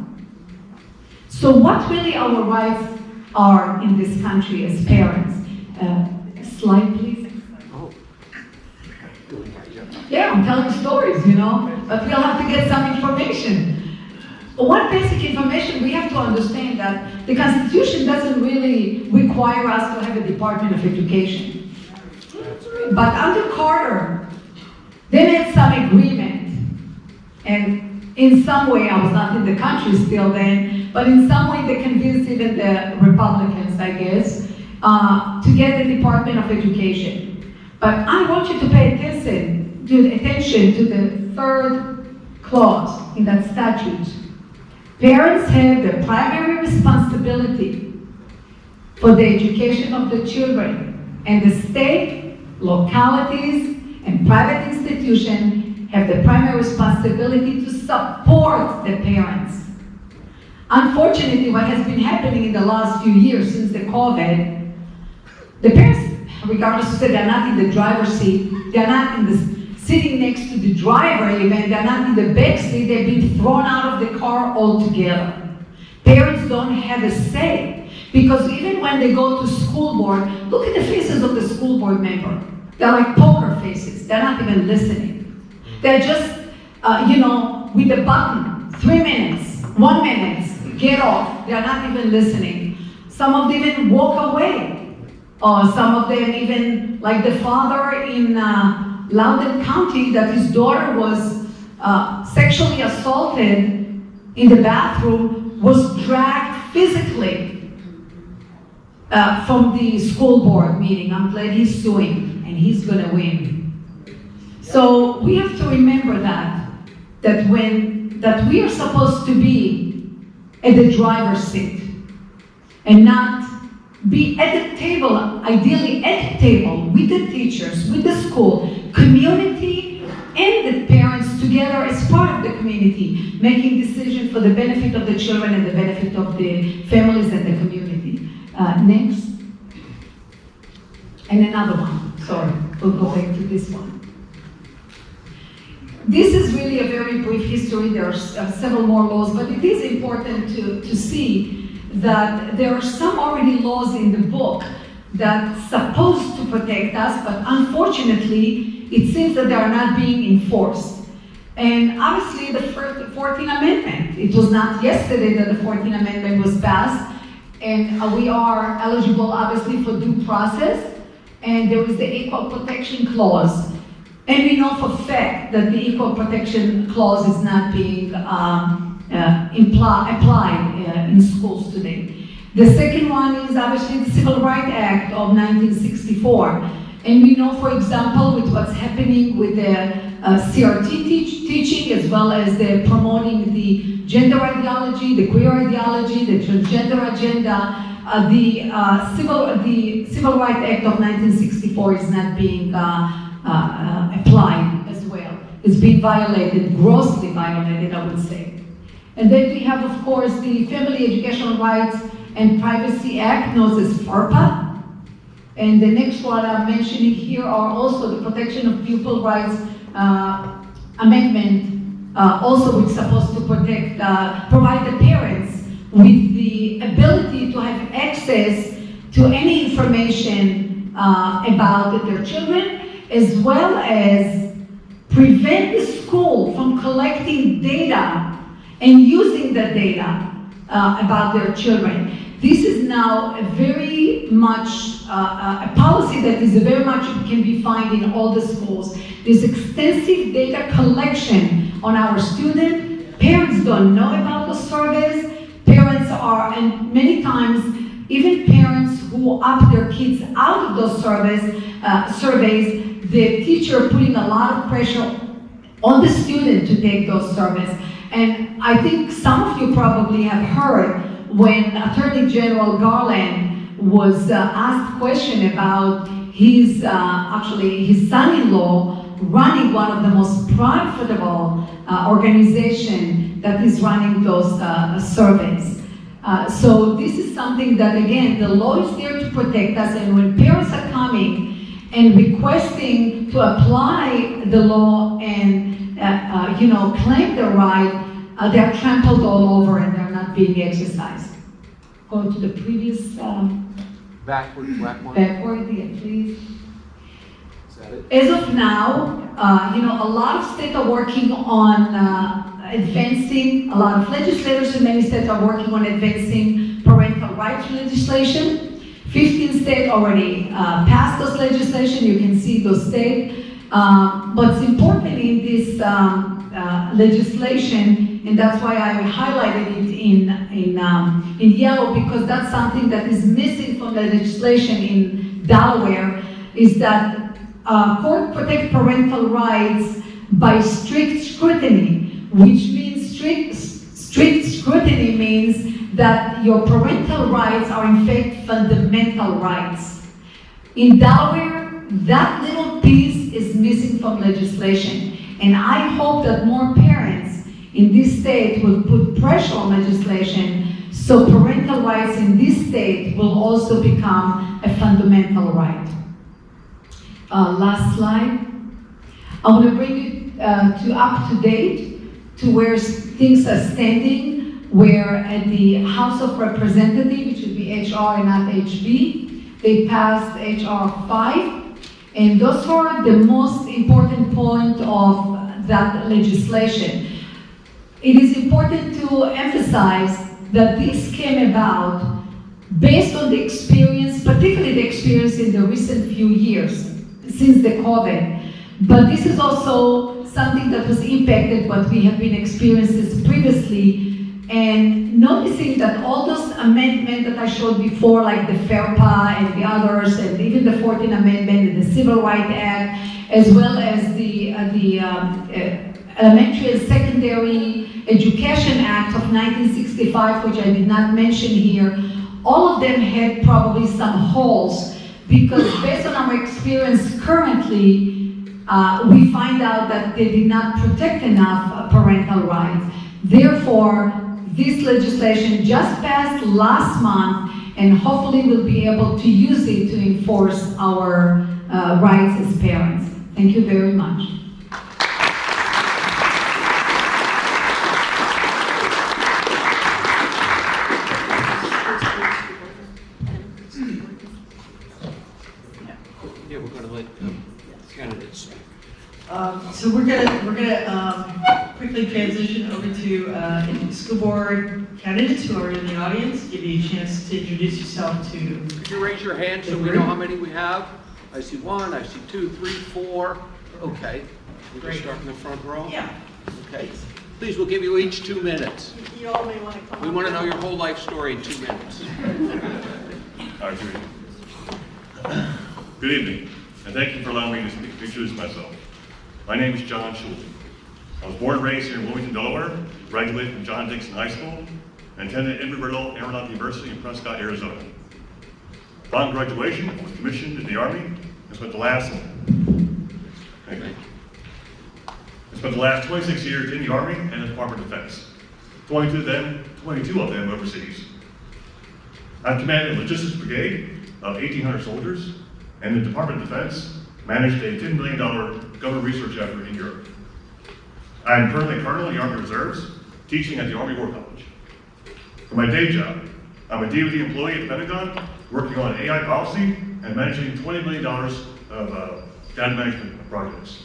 So what really our rights are in this country as parents? Slide, please. Yeah, I'm telling stories, you know, but we'll have to get some information. One basic information, we have to understand that the Constitution doesn't really require us to have a Department of Education. But under Carter, they made some agreement, and in some way, I was not in the country still then, but in some way they convinced even the Republicans, I guess, to get the Department of Education. But I want you to pay attention to the third clause in that statute. Parents have the primary responsibility for the education of the children, and the state, localities, and private institutions have the primary responsibility to support the parents. Unfortunately, what has been happening in the last few years since the COVID, the parents, regardless of they're not in the driver's seat, they're not in the sitting next to the driver even, they're not in the back seat, they've been thrown out of the car altogether. Parents don't have a say, because even when they go to school board, look at the faces of the school board member. They're like poker faces, they're not even listening. They're just, with the button, 3 minutes, 1 minute, get off, they're not even listening. Some of them even walk away. Some of them even, like the father in Loudoun County, that his daughter was sexually assaulted in the bathroom, was dragged physically from the school board meeting. I'm glad he's suing, and he's gonna win. So we have to remember that we are supposed to be at the driver's seat and not be at the table, ideally at the table with the teachers, with the school, community, and the parents together as part of the community, making decisions for the benefit of the children and the benefit of the families and the community. Next. And another one, sorry, we'll go back to this one. This is really a very brief history. There are several more laws, but it is important to see that there are some already laws in the book that's supposed to protect us, but unfortunately, it seems that they are not being enforced. And obviously, the 14th Amendment, it was not yesterday that the 14th Amendment was passed, and we are eligible, obviously, for due process, and there is the Equal Protection Clause. And we know for a fact that the Equal Protection Clause is not being applied in schools today. The second one is obviously the Civil Rights Act of 1964. And we know, for example, with what's happening with the CRT teaching, as well as the promoting the gender ideology, the queer ideology, the transgender agenda, the Civil Rights Act of 1964 is not being applied as well. It's being violated, grossly violated, I would say. And then we have, of course, the Family Educational Rights and Privacy Act, known as FERPA. And the next one I'm mentioning here are also the Protection of Pupil Rights Amendment, also which is supposed to protect, provide the parents with the ability to have access to any information about their children, as well as prevent the school from collecting data and using the data about their children. This is now a very much a policy that is very much can be found in all the schools. There's extensive data collection on our students. Parents don't know about the surveys. Parents are, and many times, even parents who opt their kids out of those surveys, the teacher putting a lot of pressure on the student to take those surveys. And I think some of you probably have heard when Attorney General Garland was asked a question about his son-in-law running one of the most profitable organization that is running those surveys. So this is something that, again, the law is there to protect us, and when parents are coming and requesting to apply the law and claim their right, they're trampled all over and they're not being exercised. Go to the previous, Backward, backward, yeah, please. Is that it? As of now, a lot of states are working on advancing, a lot of legislators in many states are working on advancing parental rights legislation. 15 states already passed those legislation, you can see those states. But it's important in this legislation, and that's why I highlighted it in yellow, because that's something that is missing from the legislation in Delaware, is that court protect parental rights by strict scrutiny, which means strict scrutiny means that your parental rights are in fact fundamental rights. In Delaware, that little piece is missing from legislation, and I hope that more parents in this state will put pressure on legislation so parental rights in this state will also become a fundamental right. Last slide. I want to bring you up to date to where things are standing, where at the House of Representatives, which would be HR and not HB, they passed HR 5, and those were the most important point of that legislation. It is important to emphasize that this came about based on the experience, particularly the experience in the recent few years, since the COVID. But this is also something that was impacted what we have been experiencing previously, and noticing that all those amendments that I showed before, like the FERPA and the others, and even the 14th Amendment and the Civil Rights Act, as well as the Elementary and Secondary Education Act of 1965, which I did not mention here, all of them had probably some holes, because based on our experience currently, we find out that they did not protect enough parental rights. Therefore, this legislation just passed last month, and hopefully we'll be able to use it to enforce our rights as parents. Thank you very much. Yeah, we're gonna let candidates speak. So we're gonna quickly transition over to school board candidates who are in the audience. Give you a chance to introduce yourself to. Could you raise your hand so we know how many we have? I see 1, I see 2, 3, 4. Okay. We'll Great. just start in the front row. Yeah. Okay. Please, we'll give you each 2 minutes. You all may want to come. We want to know your whole life story in 2 minutes. All right, good evening, and thank you for allowing me to introduce myself. My name is John Schulte. I was born and raised here in Wilmington, Delaware, graduated from John Dixon High School, and attended Embry-Riddle Aeronautical University in Prescott, Arizona. Upon graduation, I was commissioned in the Army and spent the last 26 years in the Army and the Department of Defense. 22 of them overseas. I've commanded a logistics brigade of 1,800 soldiers, and the Department of Defense managed a $10 million government research effort in Europe. I am currently a colonel in the Army Reserves, teaching at the Army War College. For my day job, I'm a DoD employee at the Pentagon, working on AI policy and managing $20 million of data management projects.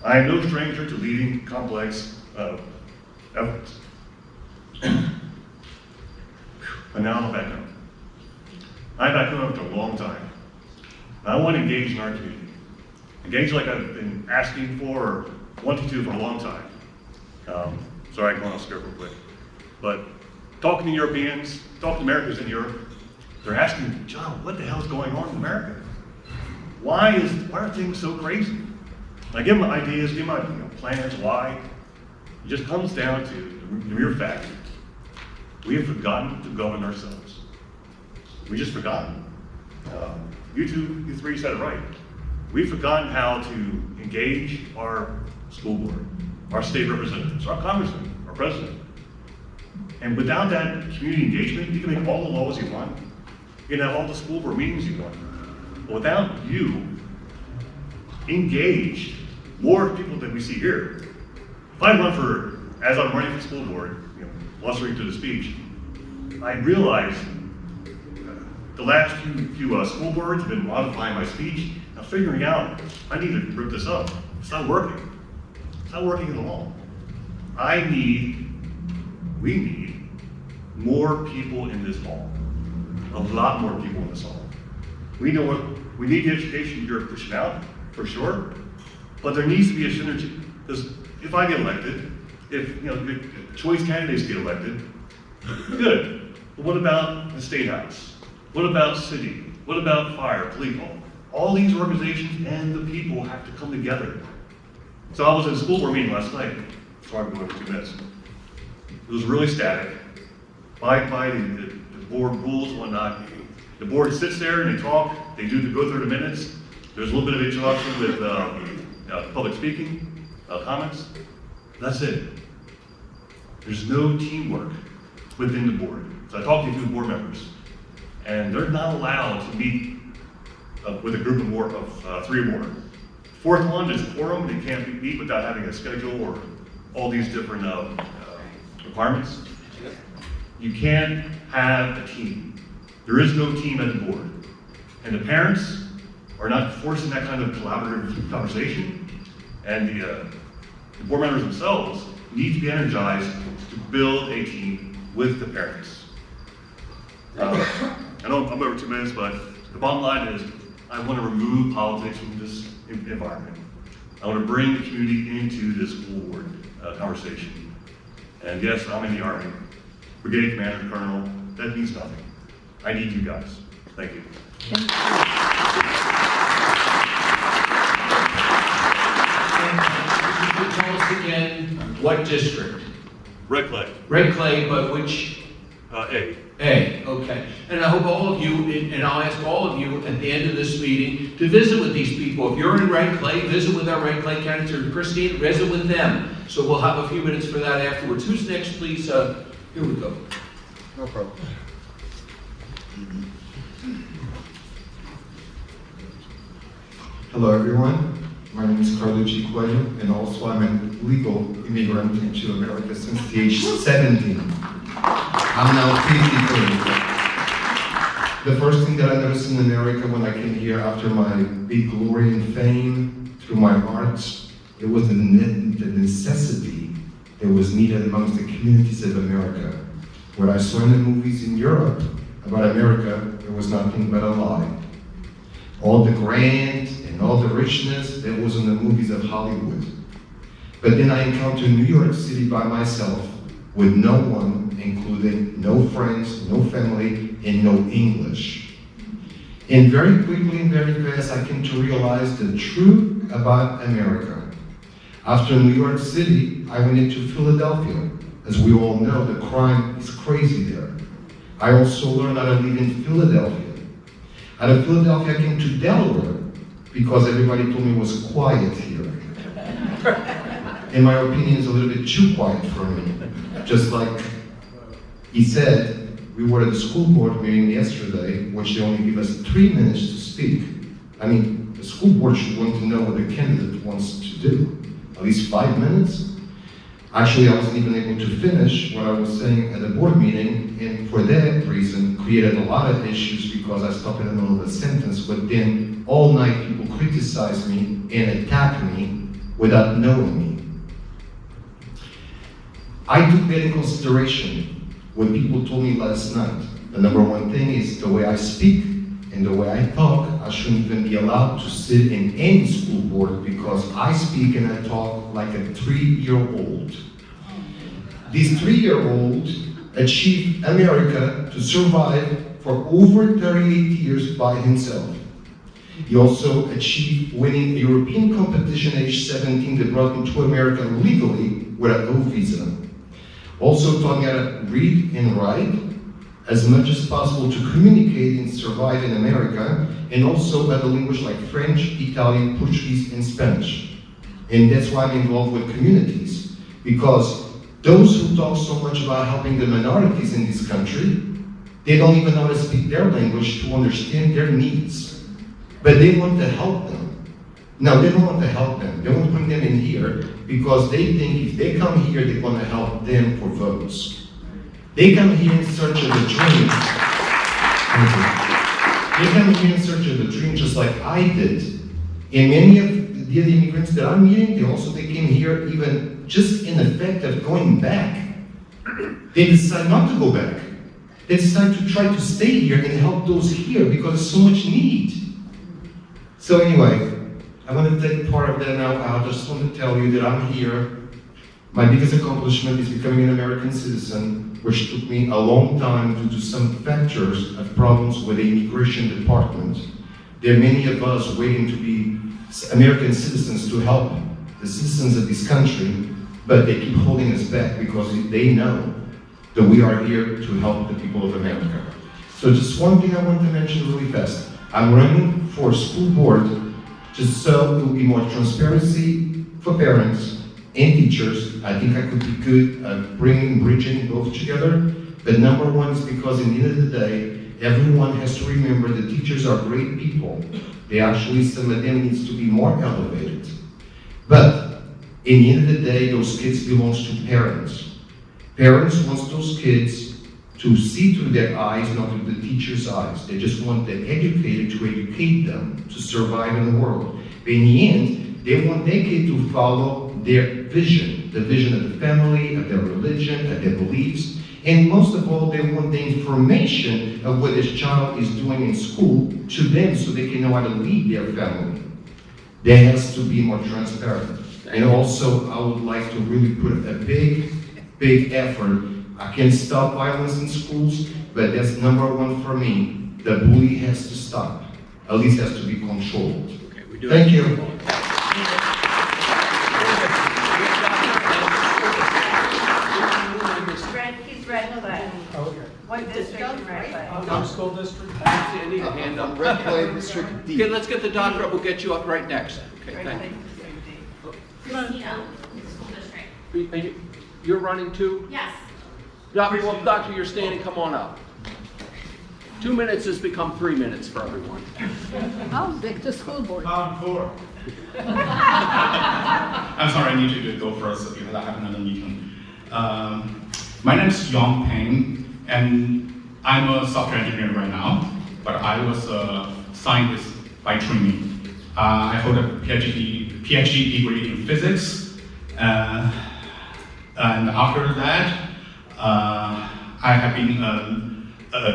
I am no stranger to leading complex efforts. But now I'm back home. I'm back home after a long time. I want to engage in our community. Engage like I've been asking for or wanting to for a long time. Sorry, I can go on script real quick. But talking to Europeans, talking to Americans in Europe, they're asking, John, what the hell's going on in America? Why are things so crazy? I give them ideas, give them plans, why. It just comes down to the mere fact we have forgotten to govern ourselves. We just forgotten. You three said it right. We've forgotten how to engage our school board, our state representatives, our congressman, our president. And without that community engagement, you can make all the laws you want. You can have all the school board meetings you want. But without you engaged, more people than we see here. If I run for, as I'm running for school board, blustering through the speech, I realize the last few school boards have been modifying my speech. I'm figuring out, I need to rip this up. It's not working. It's not working at all. We need more people in this hall. A lot more people in this hall. We need the education you're pushing out, for sure, but there needs to be a synergy. Because if I get elected, if choice candidates get elected, good. But what about the State House? What about city? What about fire, police? All these organizations and the people have to come together. So I was in a school board meeting last night. Sorry, I'm going for 2 minutes. It was really static. By the board rules and whatnot. The board sits there and they talk. They go through the minutes. There's a little bit of introduction with public speaking, comments. That's it. There's no teamwork within the board. So I talked to 2 board members, and they're not allowed to meet with a group of 3 or more. 4th one is quorum. They can't meet without having a schedule or all these different requirements. You can't have a team. There is no team at the board. And the parents are not forcing that kind of collaborative conversation. And the board members themselves need to be energized to build a team with the parents. I know I'm over 2 minutes, but the bottom line is I want to remove politics from this environment. I want to bring the community into this school board conversation. And yes, I'm in the Army. Brigade Commander, Colonel, that means nothing. I need you guys. Thank you. Can you tell us again what district? Red Clay, Red Clay, but which? A. A, okay. And I hope all of you, and I'll ask all of you at the end of this meeting to visit with these people. If you're in Red Clay, visit with our Red Clay candidates, or Christine, visit with them. So we'll have a few minutes for that afterwards. Who's next, please? Here we go. No problem. Hello everyone, my name is Carlucci Coelho, and also I'm a legal immigrant into America since the age 17. I'm now 53. The first thing that I noticed in America when I came here after my big glory and fame through my art, it was the necessity that was needed amongst the communities of America. What I saw in the movies in Europe about America, it was nothing but a lie. All the grand and all the richness that was in the movies of Hollywood. But then I encountered New York City by myself with no one, including no friends, no family, and no English. And very quickly and very fast, I came to realize the truth about America. After New York City, I went into Philadelphia. As we all know, the crime is crazy there. I also learned how to live in Philadelphia. Out of Philadelphia, I came to Delaware because everybody told me it was quiet here. In my opinion, it's a little bit too quiet for me. Just like he said, we were at the school board meeting yesterday, which they only give us 3 minutes to speak. I mean, the school board should want to know what the candidate wants to do. At least 5 minutes. Actually, I wasn't even able to finish what I was saying at the board meeting, and for that reason, created a lot of issues because I stopped in the middle of a sentence, but then all night people criticized me and attacked me without knowing me. I took that in consideration when people told me last night. The number one thing is the way I speak and the way I talk. I shouldn't even be allowed to sit in any school board because I speak and I talk like a 3-year-old. This 3-year-old achieved America to survive for over 38 years by himself. He also achieved winning a European competition at age 17 that brought him to America legally with an O visa. Also taught me how to read and write, as much as possible to communicate and survive in America, and also other languages like French, Italian, Portuguese, and Spanish. And that's why I'm involved with communities, because those who talk so much about helping the minorities in this country, they don't even know how to speak their language to understand their needs. But they want to help them. No, they don't want to help them. They want to bring them in here because they think if they come here, they're going to help them for votes. They come here in search of a dream. They come here in search of a dream just like I did. And many of the immigrants that I'm meeting, they came here even just in the fact of going back. They decide not to go back. They decide to try to stay here and help those here because there's so much need. So anyway, I want to take part of that now. I just want to tell you that I'm here. My biggest accomplishment is becoming an American citizen, which took me a long time due to some factors of problems with the immigration department. There are many of us waiting to be American citizens to help the citizens of this country, but they keep holding us back because they know that we are here to help the people of America. So just one thing I want to mention really fast. I'm running for school board just so there will be more transparency for parents and teachers. I think I could be good at bridging both together. But number one is because in the end of the day, everyone has to remember that teachers are great people. They actually, some of them needs to be more elevated. But in the end of the day, those kids belong to parents. Parents want those kids to see through their eyes, not through the teacher's eyes. They just want the educator to educate them to survive in the world. But in the end, they want their kid to follow their vision, the vision of the family, of their religion, of their beliefs. And most of all, they want the information of what this child is doing in school to them so they can know how to lead their family. There has to be more transparent. And also, I would like to really put a big effort. I can stop violence in schools, but that's number one for me. The bully has to stop. At least has to be controlled. Okay, Thank you. He's red, What district in red clay? School district? I need a hand up. Red Clay District D. Okay, let's get the doctor up. We'll get you up right next. Okay, Red thank clay you. district D. You're running too? Yes. Doctor, you're standing. Come on up. 2 minutes has become 3 minutes for everyone. Oh, back to school board. Four. I'm sorry, I need to go first because I have another meeting. My name is Yong Peng, and I'm a software engineer right now, but I was a scientist by training. I hold a PhD degree in physics, and after that, I have been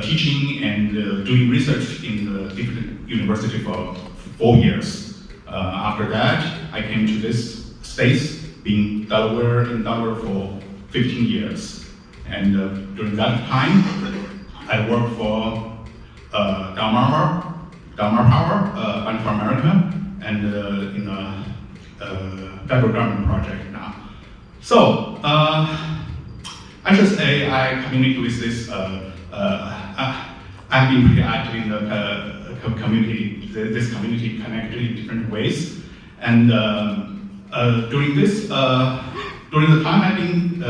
teaching and doing research in the different university for 4 years. After that, I came to this States, being in Delaware for 15 years. And during that time, I worked for Delmar Power, Bank of America, and in a federal government project now. So, I should say I communicate with this, I've been pretty active in the community, this community connected in different ways. And during the time I've been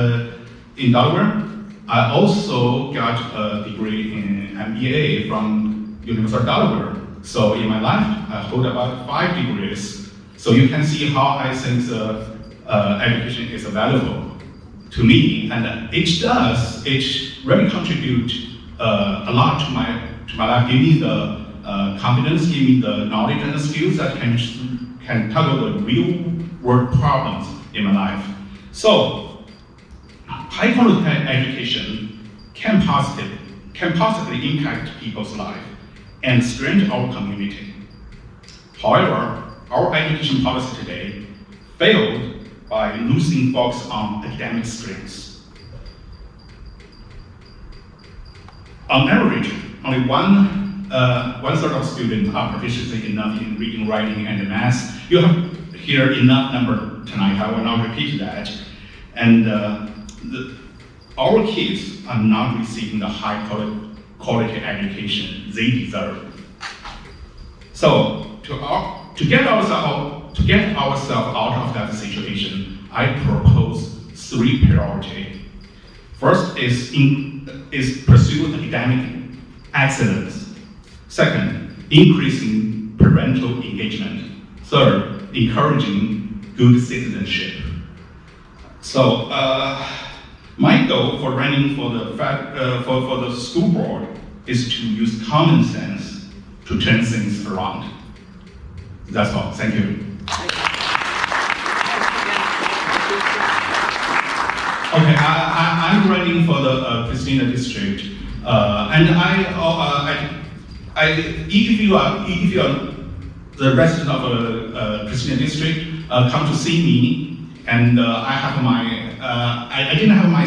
in Delaware, I also got a degree in MBA from University of Delaware. So in my life, I hold about 5 degrees. So you can see how I think education is valuable to me, and each really contribute a lot to my life. Give me the confidence, give me the knowledge and the skills that can tackle the real world problems in my life. So high quality education can positively impact people's life and strengthen our community. However, our education policy today failed by losing focus on academic strengths. On average, only one third of students are proficient enough in reading, writing, and math. You have here enough number tonight. I will not repeat that. And our kids are not receiving the high quality education they deserve. So to get ourselves out of that situation, I propose 3 priorities. First is pursue academic excellence. Second, increasing parental engagement. Third, encouraging good citizenship. So my goal for running for the school board is to use common sense to turn things around. That's all. Thank you. Okay, I'm running for the Christina district, and if you are the resident of Christina district, come to see me, and I have my I didn't have my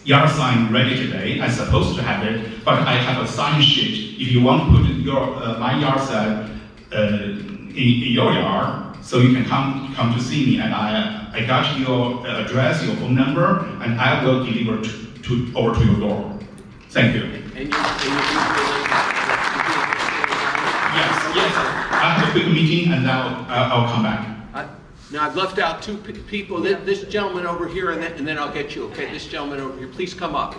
yard sign ready today. I'm supposed to have it, but I have a sign sheet. If you want to put your my yard sign in your yard, so you can come to see me, and I got your address, your phone number, and I will deliver over to your door. Thank you. Yes. I have a quick meeting, and now I'll come back. Now, I've left out 2 people, this gentleman over here, and then I'll get you, okay? This gentleman over here, please come up.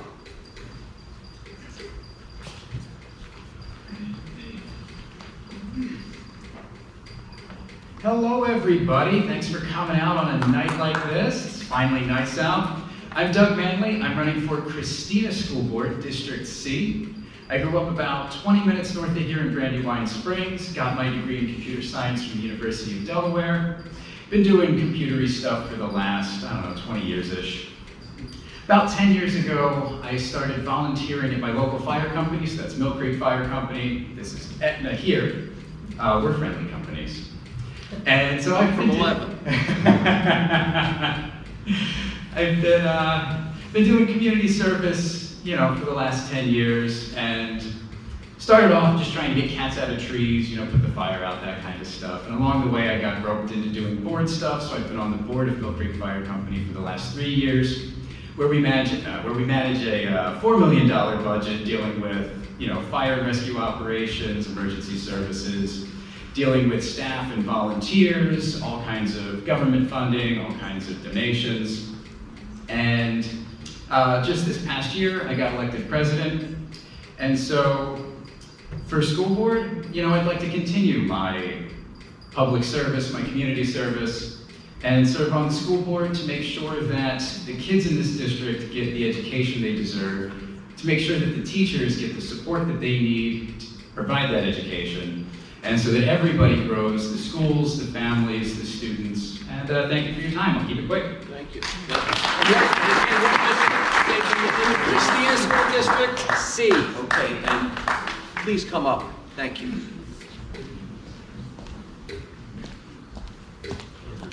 Hello, everybody. Thanks for coming out on a night like this. It's finally nice out. I'm Doug Manley. I'm running for Christina School Board, District C. I grew up about 20 minutes north of here in Brandywine Springs, got my degree in computer science from the University of Delaware. Been doing computery stuff for the last, 20 years-ish. About 10 years ago, I started volunteering at my local fire company, so that's Mill Creek Fire Company. This is Aetna here. We're friendly companies. And so I've been 11. I've been doing community service, for the last 10 years, and started off just trying to get cats out of trees, put the fire out, that kind of stuff. And along the way, I got roped into doing board stuff, so I've been on the board of Mill Creek Fire Company for the last 3 years, where we manage a $4 million budget dealing with, fire and rescue operations, emergency services, dealing with staff and volunteers, all kinds of government funding, all kinds of donations. And just this past year, I got elected president. And so for school board, I'd like to continue my public service, my community service, and serve on the school board to make sure that the kids in this district get the education they deserve, to make sure that the teachers get the support that they need to provide that education, and so that everybody grows, the schools, the families, the students. And thank you for your time. I'll keep it quick. Thank you. Christina School District C. Okay, and please come up. Thank you.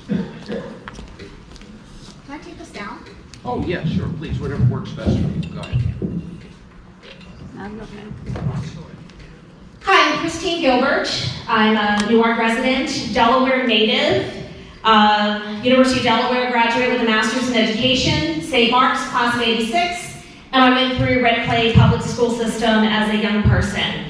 Can I take this down? Oh, yeah, sure, please, whatever works best for you. Go ahead. Hi, I'm Christine Gilbert. I'm a Newark resident, Delaware native, University of Delaware graduate with a master's in education, St. Mark's, class of '86, and I went through Red Clay Public School System as a young person.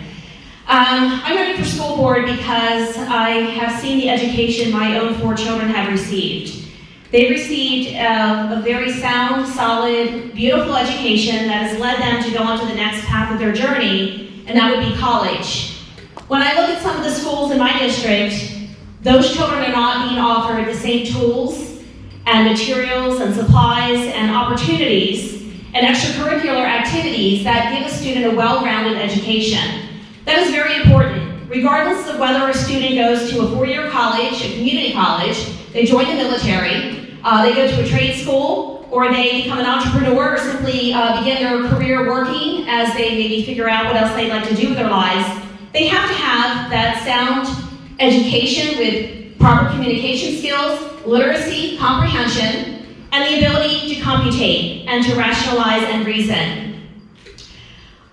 I'm running for school board because I have seen the education my own 4 children have received. They've received a very sound, solid, beautiful education that has led them to go on to the next path of their journey, and that would be college. When I look at some of the schools in my district, those children are not being offered the same tools and materials and supplies and opportunities and extracurricular activities that give a student a well-rounded education. That is very important. Regardless of whether a student goes to a 4-year college, a community college, they join the military, they go to a trade school, or they become an entrepreneur or simply begin their career working as they maybe figure out what else they'd like to do with their lives, they have to have that sound education with proper communication skills, literacy, comprehension, and the ability to computate and to rationalize and reason.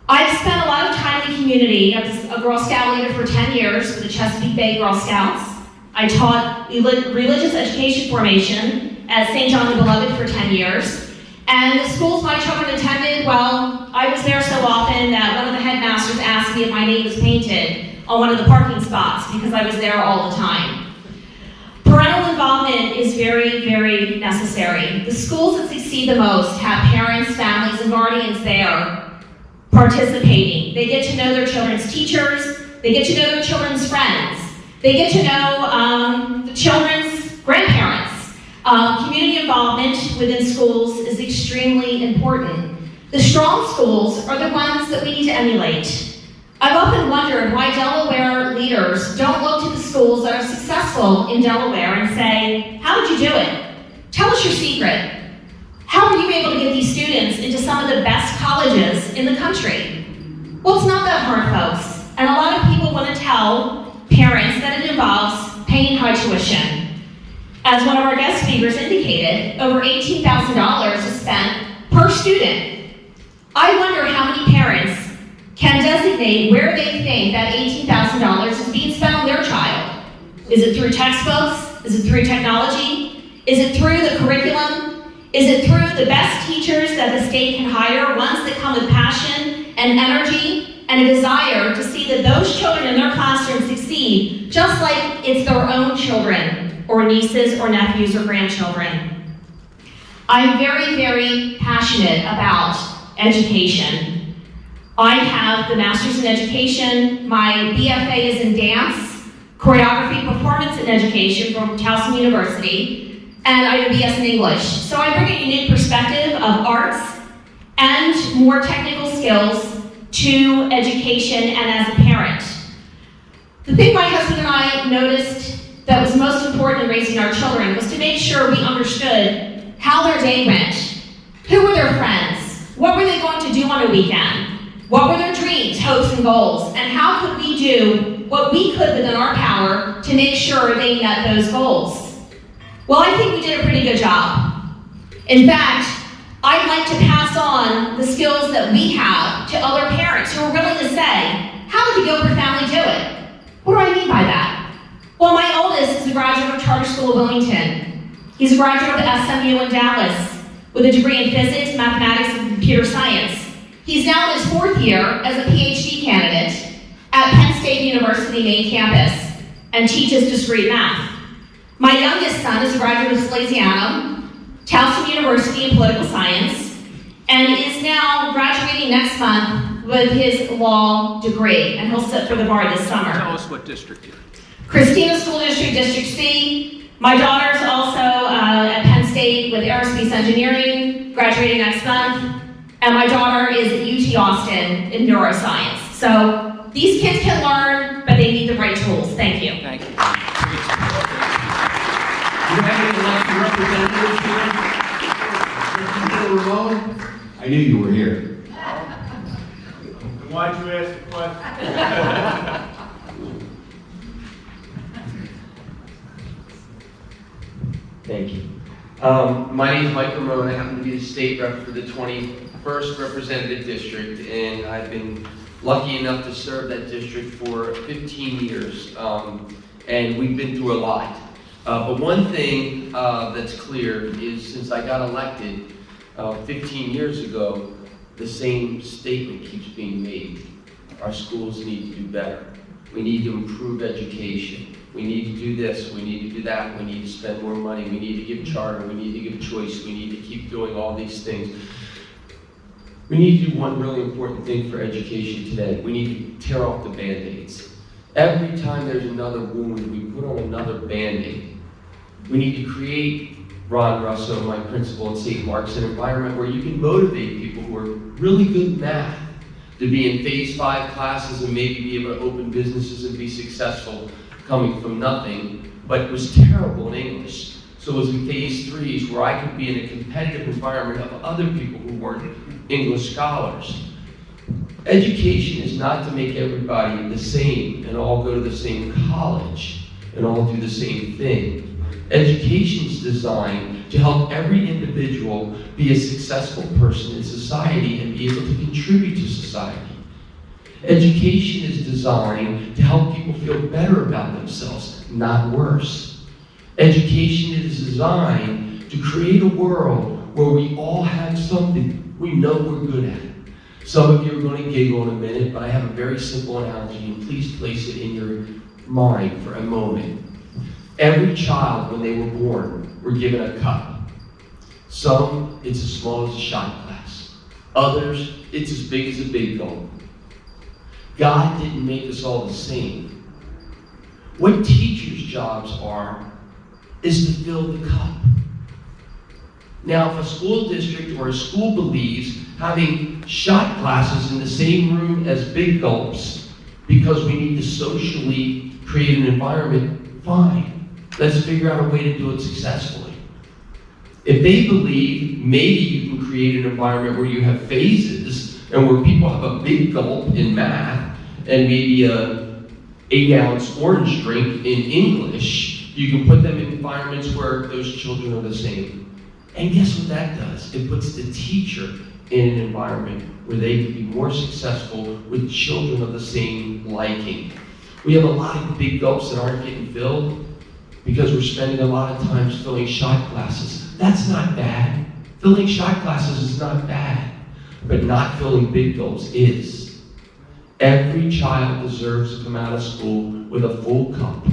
I've spent a lot of time in the community. I was a Girl Scout leader for 10 years with the Chesapeake Bay Girl Scouts. I taught religious education formation at St. John the Beloved for 10 years. And the schools my children attended, well, I was there so often that one of the headmasters asked me if my name was painted on one of the parking spots because I was there all the time. Parental involvement is very, very necessary. The schools that succeed the most have parents, families, and guardians there participating. They get to know their children's teachers, they get to know their children's friends, they get to know the children's grandparents. Community involvement within schools is extremely important. The strong schools are the ones that we need to emulate. I've often wondered why Delaware leaders don't look to the schools that are successful in Delaware and say, how did you do it? Tell us your secret. How were you able to get these students into some of the best colleges in the country? Well, it's not that hard, folks. And a lot of people want to tell parents that it involves paying high tuition. As one of our guest speakers indicated, over $18,000 is spent per student. I wonder how many parents can designate where they think that $18,000 is being spent on their child. Is it through textbooks? Is it through technology? Is it through the curriculum? Is it through the best teachers that the state can hire, ones that come with passion and energy and a desire to see that those children in their classroom succeed, just like it's their own children, or nieces, or nephews, or grandchildren? I'm very, very passionate about education. I have the Master's in Education. My BFA is in dance, choreography, performance, and education from Towson University, and I have a BS in English. So I bring a unique perspective of arts and more technical skills to education and as a parent. The thing my husband and I noticed that was most important in raising our children was to make sure we understood how their day went. Who were their friends? What were they going to do on a weekend? What were their dreams, hopes, and goals? And how could we do what we could within our power to make sure they met those goals? Well, I think we did a pretty good job. In fact, I'd like to pass on the skills that we have to other parents who are willing to say, how did the Gilbert family do it? What do I mean by that? Well, my oldest is a graduate of Charter School of Wilmington. He's a graduate of SMU in Dallas with a degree in physics, mathematics, and computer science. He's now in his 4th year as a PhD candidate at Penn State University main campus and teaches discrete math. My youngest son is a graduate of Salesianum, Towson University in political science, and is now graduating next month with his law degree, and he'll sit for the bar this summer. Tell us what district you're in. Christina School District, District C. My daughter's also at Penn State with aerospace engineering, graduating next month. And my daughter is at UT Austin in neuroscience. So these kids can learn, but they need the right tools. Thank you. Thank you. Do you have any elected representatives here? Ramon? I knew you were here. Why'd you ask the question? Thank you. My name is Mike Ramon. I happen to be the state rep for the 21st Representative District, and I've been lucky enough to serve that district for 15 years, and we've been through a lot. But one thing that's clear is since I got elected 15 years ago, the same statement keeps being made. Our schools need to do better. We need to improve education. We need to do this, we need to do that, we need to spend more money, we need to give charter, we need to give choice, we need to keep doing all these things. We need to do one really important thing for education today. We need to tear off the Band-Aids. Every time there's another wound, we put on another Band-Aid. We need to create, Ron Russo, my principal at St. Mark's, an environment where you can motivate people who are really good at math to be in phase 5 classes and maybe be able to open businesses and be successful coming from nothing, but was terrible in English. So it was in phase 3s where I could be in a competitive environment of other people who weren't English scholars. Education is not to make everybody the same and all go to the same college and all do the same thing. Education is designed to help every individual be a successful person in society and be able to contribute to society. Education is designed to help people feel better about themselves, not worse. Education is designed to create a world where we all have something we know we're good at. Some of you are going to giggle in a minute, but I have a very simple analogy, and please place it in your mind for a moment. Every child, when they were born, were given a cup. Some, it's as small as a shot glass. Others, it's as big as a big gulp. God didn't make us all the same. What teachers' jobs are is to fill the cup. Now, if a school district or a school believes having shot glasses in the same room as big gulps because we need to socially create an environment, fine. Let's figure out a way to do it successfully. If they believe maybe you can create an environment where you have phases and where people have a big gulp in math and maybe a 8-ounce orange drink in English, you can put them in environments where those children are the same. And guess what that does? It puts the teacher in an environment where they can be more successful with children of the same liking. We have a lot of big gulps that aren't getting filled because we're spending a lot of time filling shot glasses. That's not bad. Filling shot glasses is not bad, but not filling big gulps is. Every child deserves to come out of school with a full cup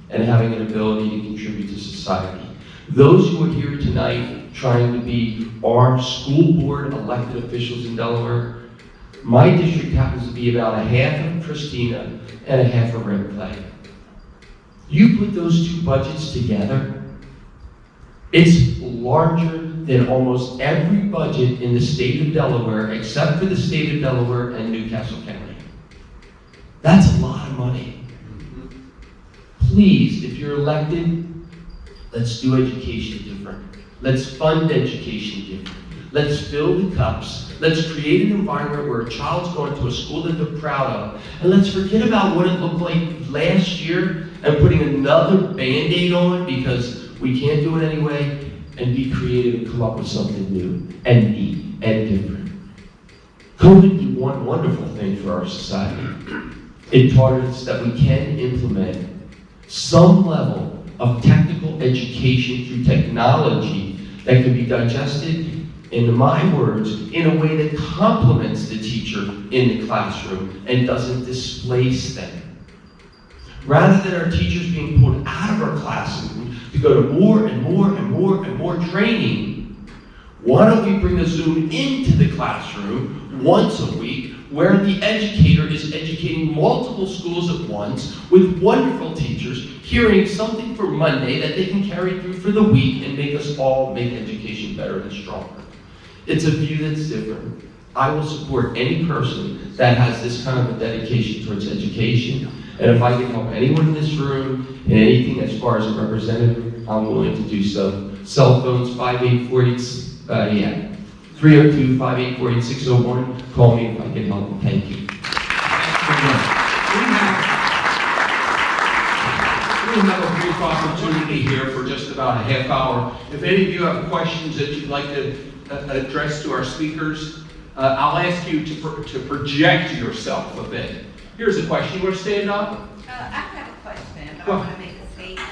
and having an ability to contribute to society. Those who are here tonight trying to be our school board elected officials in Delaware, my district happens to be about a half of Christina and a half of Red Clay. You put those two budgets together, it's larger than almost every budget in the state of Delaware, except for the state of Delaware and Newcastle County. That's a lot of money. Please, if you're elected, let's do education different. Let's fund education different. Let's fill the cups. Let's create an environment where a child's going to a school that they're proud of. And let's forget about what it looked like last year and putting another Band-Aid on because we can't do it anyway, and be creative and come up with something new and neat and different. COVID did one wonderful thing for our society. It taught us that we can implement some level of technical education through technology that can be digested, in my words, in a way that complements the teacher in the classroom and doesn't displace them. Rather than our teachers being pulled out of our classroom to go to more and more and more and more training, why don't we bring a Zoom into the classroom once a week where the educator is educating multiple schools at once with wonderful teachers, hearing something for Monday that they can carry through for the week and make us all make education better and stronger. It's a view that's different. I will support any person that has this kind of a dedication towards education. And if I can help anyone in this room in anything as far as a representative, I'm willing to do so. Cell phones, 302-584-8601. Call me if I can help. Thank you. We have a brief opportunity here for just about a half hour. If any of you have questions that you'd like to address to our speakers, I'll ask you to project yourself a bit. Here's a question. You want to stand up? I have a question. I want to make a statement.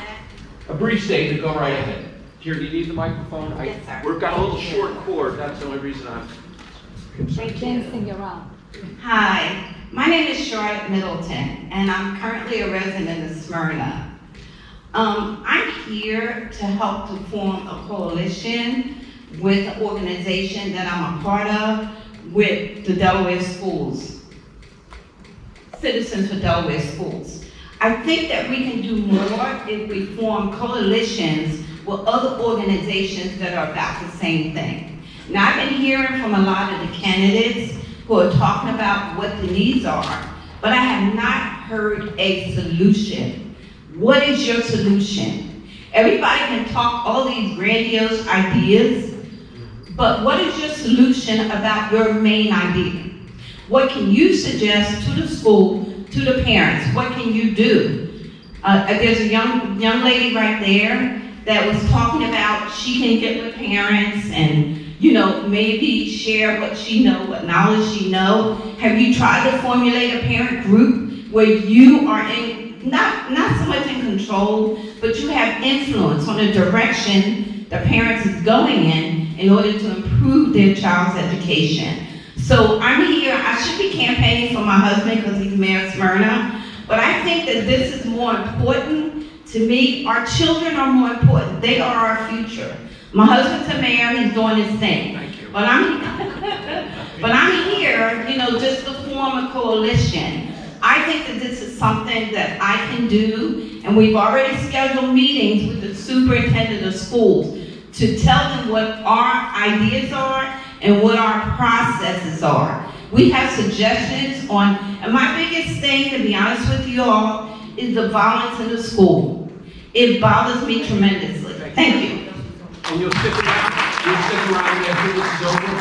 A brief statement. Go right ahead. Here, do you need the microphone? Yes, sir. We've got a little short cord. That's the only reason I'm They dancing around. Hi, my name is Charlotte Middleton, and I'm currently a resident of Smyrna. I'm here to help to form a coalition with an organization that I'm a part of with the Delaware Schools, Citizens for Delaware Schools. I think that we can do more if we form coalitions with other organizations that are about the same thing. Now, I've been hearing from a lot of the candidates who are talking about what the needs are, but I have not heard a solution. What is your solution? Everybody can talk all these grandiose ideas, but what is your solution about your main idea? What can you suggest to the school, to the parents? What can you do? There's a young lady right there that was talking about she can get with parents and, you know, maybe share what she knows, what knowledge she knows. Have you tried to formulate a parent group where you are in, not so much in control, but you have influence on the direction the parents is going in, in order to improve their child's education. So I'm here, I should be campaigning for my husband because he's Mayor of Smyrna, but I think that this is more important to me. Our children are more important. They are our future. My husband's a mayor, he's doing his thing. Thank you. But I'm here, you know, just to form a coalition. I think that this is something that I can do, and we've already scheduled meetings with the superintendent of schools to tell them what our ideas are and what our processes are. We have suggestions on, and my biggest thing, to be honest with you all, is the violence in the school. It bothers me tremendously. Thank you. And you'll stick around after this is over?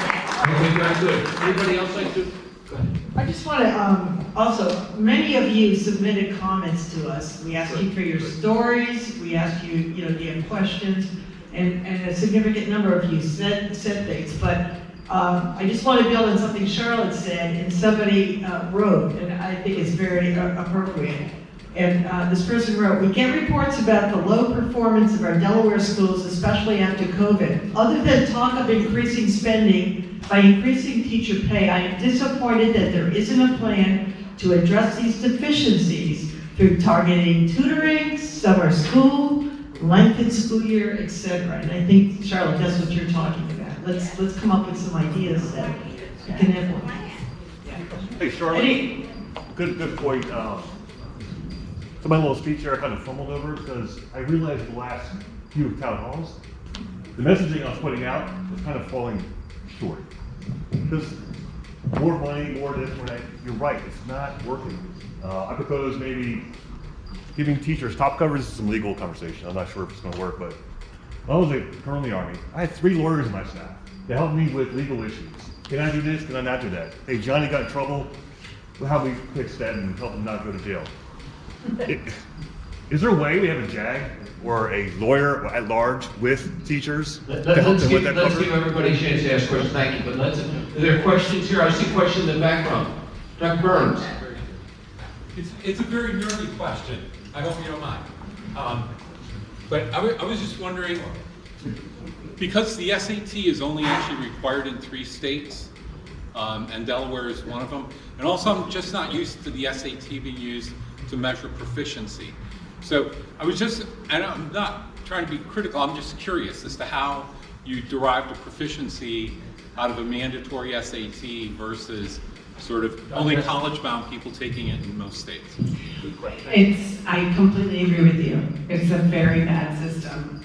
Okay, very good. Anybody else like to? Go ahead. I just want to, also, many of you submitted comments to us. We asked you for your stories, we asked you, you know, do you have questions, and a significant number of you said things, but I just want to build on something Charlotte said, and somebody wrote, and I think it's very appropriate. And this person wrote, "We get reports about the low performance of our Delaware schools, especially after COVID. Other than talk of increasing spending by increasing teacher pay, I am disappointed that there isn't a plan to address these deficiencies through targeting tutoring, summer school, lengthened school year, etc." And I think, Charlotte, that's what you're talking about. Let's come up with some ideas that we can implement. Hey, Charlotte, good point. So my little speech here I kind of fumbled over because I realized the last few town halls, the messaging I was putting out was kind of falling short. Because more money, more this, more that, you're right, it's not working. I propose maybe giving teachers top coverage. Is some legal conversation. I'm not sure if it's gonna work, but when I was a colonel in the Army, I had 3 lawyers in my staff to help me with legal issues. Can I do this? Can I not do that? Hey, Johnny got in trouble. Well, how do we fix that and help him not go to jail? Is there a way we have a JAG or a lawyer at large with teachers to help them with that Let's coverage? give everybody a chance to ask questions. Thank you. But are there questions here? I see questions in the background. Dr. Burns. It's a very nerdy question. I hope you don't mind. But I was just wondering, because the SAT is only actually required in 3 states, and Delaware is one of them, and also I'm just not used to the SAT being used to measure proficiency. So I was just, and I'm not trying to be critical, I'm just curious as to how you derived a proficiency out of a mandatory SAT versus sort of only college-bound people taking it in most states. I completely agree with you. It's a very bad system.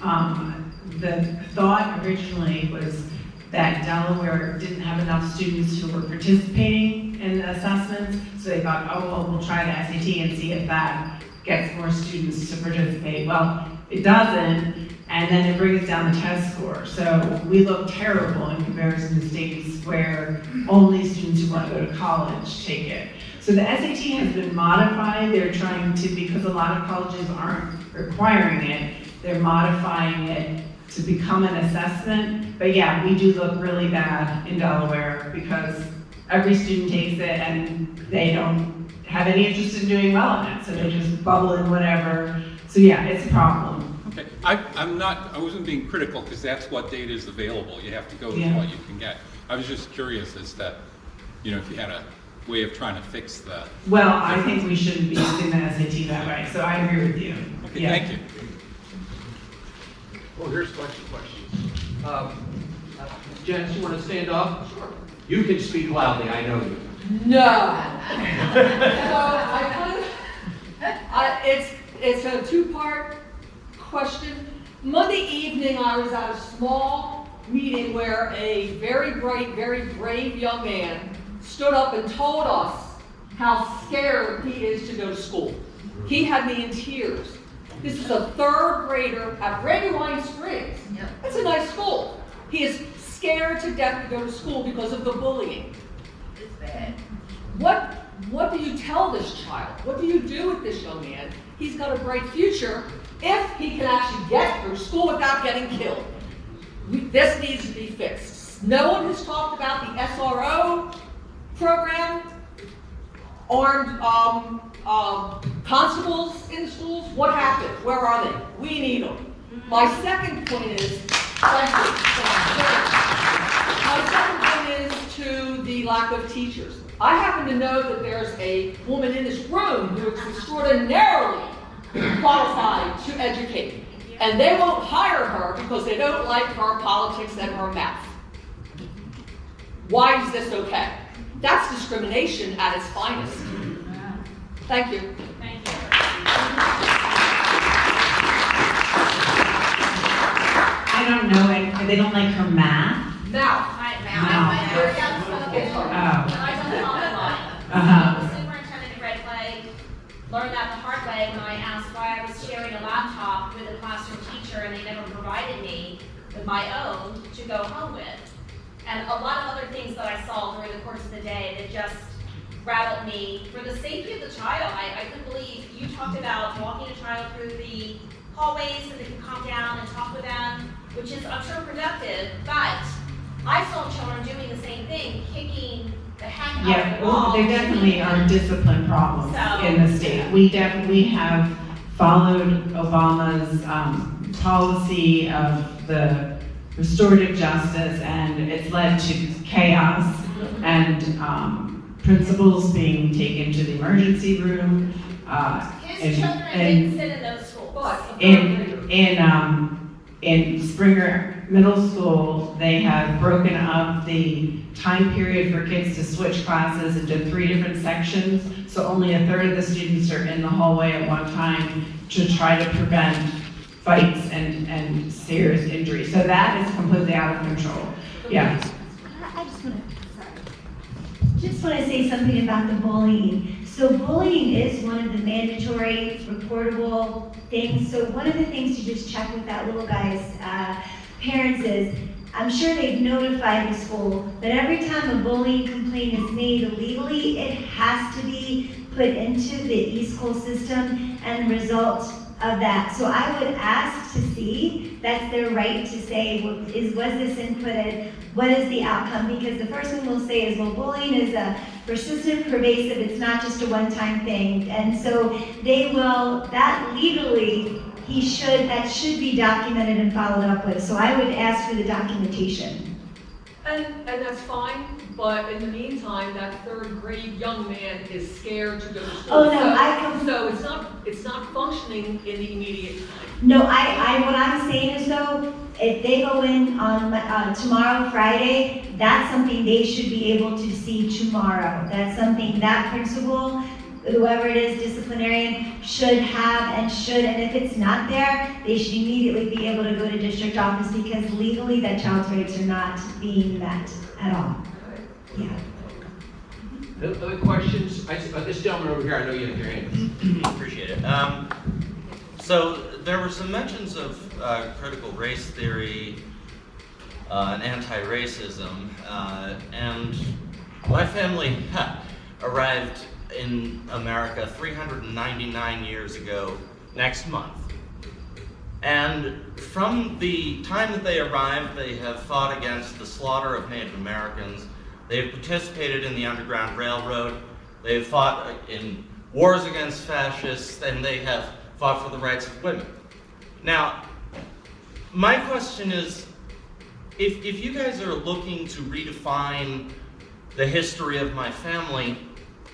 The thought originally was that Delaware didn't have enough students who were participating in the assessments, so they thought, oh, well, we'll try the SAT and see if that gets more students to participate. Well, it doesn't, and then it brings down the test score. So we look terrible in comparison to states where only students who want to go to college take it. So the SAT has been modified. They're trying to, because a lot of colleges aren't requiring it, they're modifying it to become an assessment. But yeah, we do look really bad in Delaware because every student takes it and they don't have any interest in doing well in it. So they just bubble in whatever. So yeah, it's a problem. Okay, I wasn't being critical because that's what data is available. You have to go with what you can get. I was just curious as to, you know, if you had a way of trying to fix the... Well, I think we shouldn't be using the SAT that way, so I agree with you. Okay, thank you. Oh, here's a bunch of questions. Janice, you want to stand up? Sure. You can speak loudly, I know you. No. It's a 2-part question. Monday evening, I was at a small meeting where a very bright, very brave young man stood up and told us how scared he is to go to school. He had me in tears. This is a 3rd grader at Brandywine Springs. That's a nice school. He is scared to death to go to school because of the bullying. It's bad. What do you tell this child? What do you do with this young man? He's got a bright future if he can actually get through school without getting killed. This needs to be fixed. No one has talked about the SRO program, armed constables in schools. What happened? Where are they? We need them. My second point is, thank you. lack of teachers. I happen to know that there's a woman in this room who is extraordinarily qualified to educate. And they won't hire her because they don't like her politics and her math. Why is this okay? That's discrimination at its finest. Thank you. Thank you. I don't know, they don't like her math? Now, The superintendent at Red Clay learned that the hard way when I asked why I was sharing a laptop with a classroom teacher and they never provided me with my own to go home with. And a lot of other things that I saw during the course of the day that just rattled me for the safety of the child. I couldn't believe you talked about walking a child through the hallways so they can calm down and talk with them, which is, I'm sure, productive, but I saw children doing the same thing, kicking the heck out of Yeah, the well, wall. there definitely are discipline problems So- in the state. We definitely have followed Obama's policy of the restorative justice, and it's led to chaos and principals being taken to the emergency room. His children didn't sit in those schools. In Springer Middle School, they have broken up the time period for kids to switch classes into 3 different sections, so only a third of the students are in the hallway at one time to try to prevent fights and serious injury. So that is completely out of control. Yeah. I just want to say something about the bullying. So bullying is one of the mandatory reportable things. So one of the things to just check with that little guy's parents is, I'm sure they've notified the school, but every time a bullying complaint is made illegally, it has to be put into the e-school system and the result of that. So I would ask to see, that's their right to say, was this inputted? What is the outcome? Because the first thing we'll say is, well, bullying is a persistent, pervasive, it's not just a one-time thing. And so they will, that legally, that should be documented and followed up with. So I would ask for the documentation. and that's fine, but in the meantime, that 3rd grade young man is scared to go to school. Oh, no, So it's not functioning in the immediate time. No, what I'm saying is though, if they go in on tomorrow, Friday, that's something they should be able to see tomorrow. That's something that principal, whoever it is, disciplinarian, should have and if it's not there, they should immediately be able to go to district office because legally that child's rights are not being met at all. Yeah. Other questions? This gentleman over here, I know you have your hand. Appreciate it. So there were some mentions of critical race theory and anti-racism, and my family arrived in America 399 years ago next month. And from the time that they arrived, they have fought against the slaughter of Native Americans. They have participated in the Underground Railroad. They have fought in wars against fascists, and they have fought for the rights of women. Now, my question is, if you guys are looking to redefine the history of my family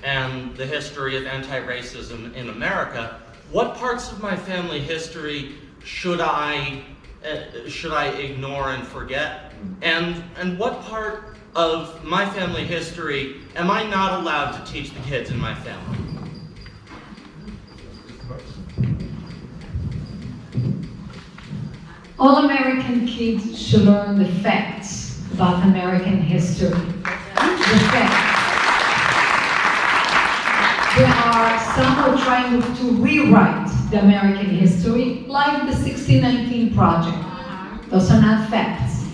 and the history of anti-racism in America, what parts of my family history should I ignore and forget? And what part of my family history am I not allowed to teach the kids in my family? All American kids should learn the facts about American history. The facts. There are some who are trying to rewrite the American history, like the 1619 Project. Those are not facts.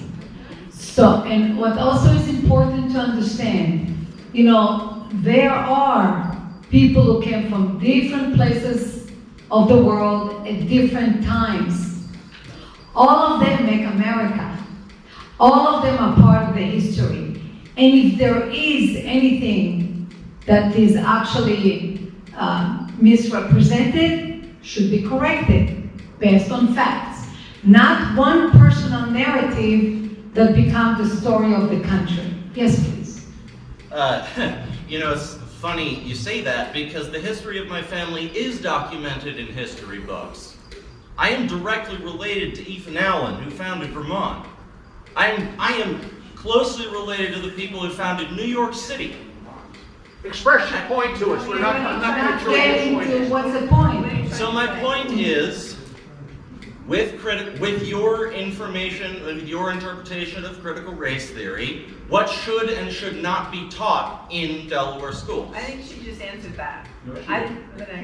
So, and what also is important to understand, there are people who came from different places of the world at different times. All of them make America. All of them are part of the history. And if there is anything that is actually misrepresented, should be corrected based on facts. Not one personal narrative that becomes the story of the country. Yes, please. You know, it's funny you say that because the history of my family is documented in history books. I am directly related to Ethan Allen, who founded Vermont. I am closely related to the people who founded New York City. Express your point to us. I'm not going to drill your point. What's the point? So my point is, with your information, with your interpretation of critical race theory, what should and should not be taught in Delaware schools? I think she just answered that.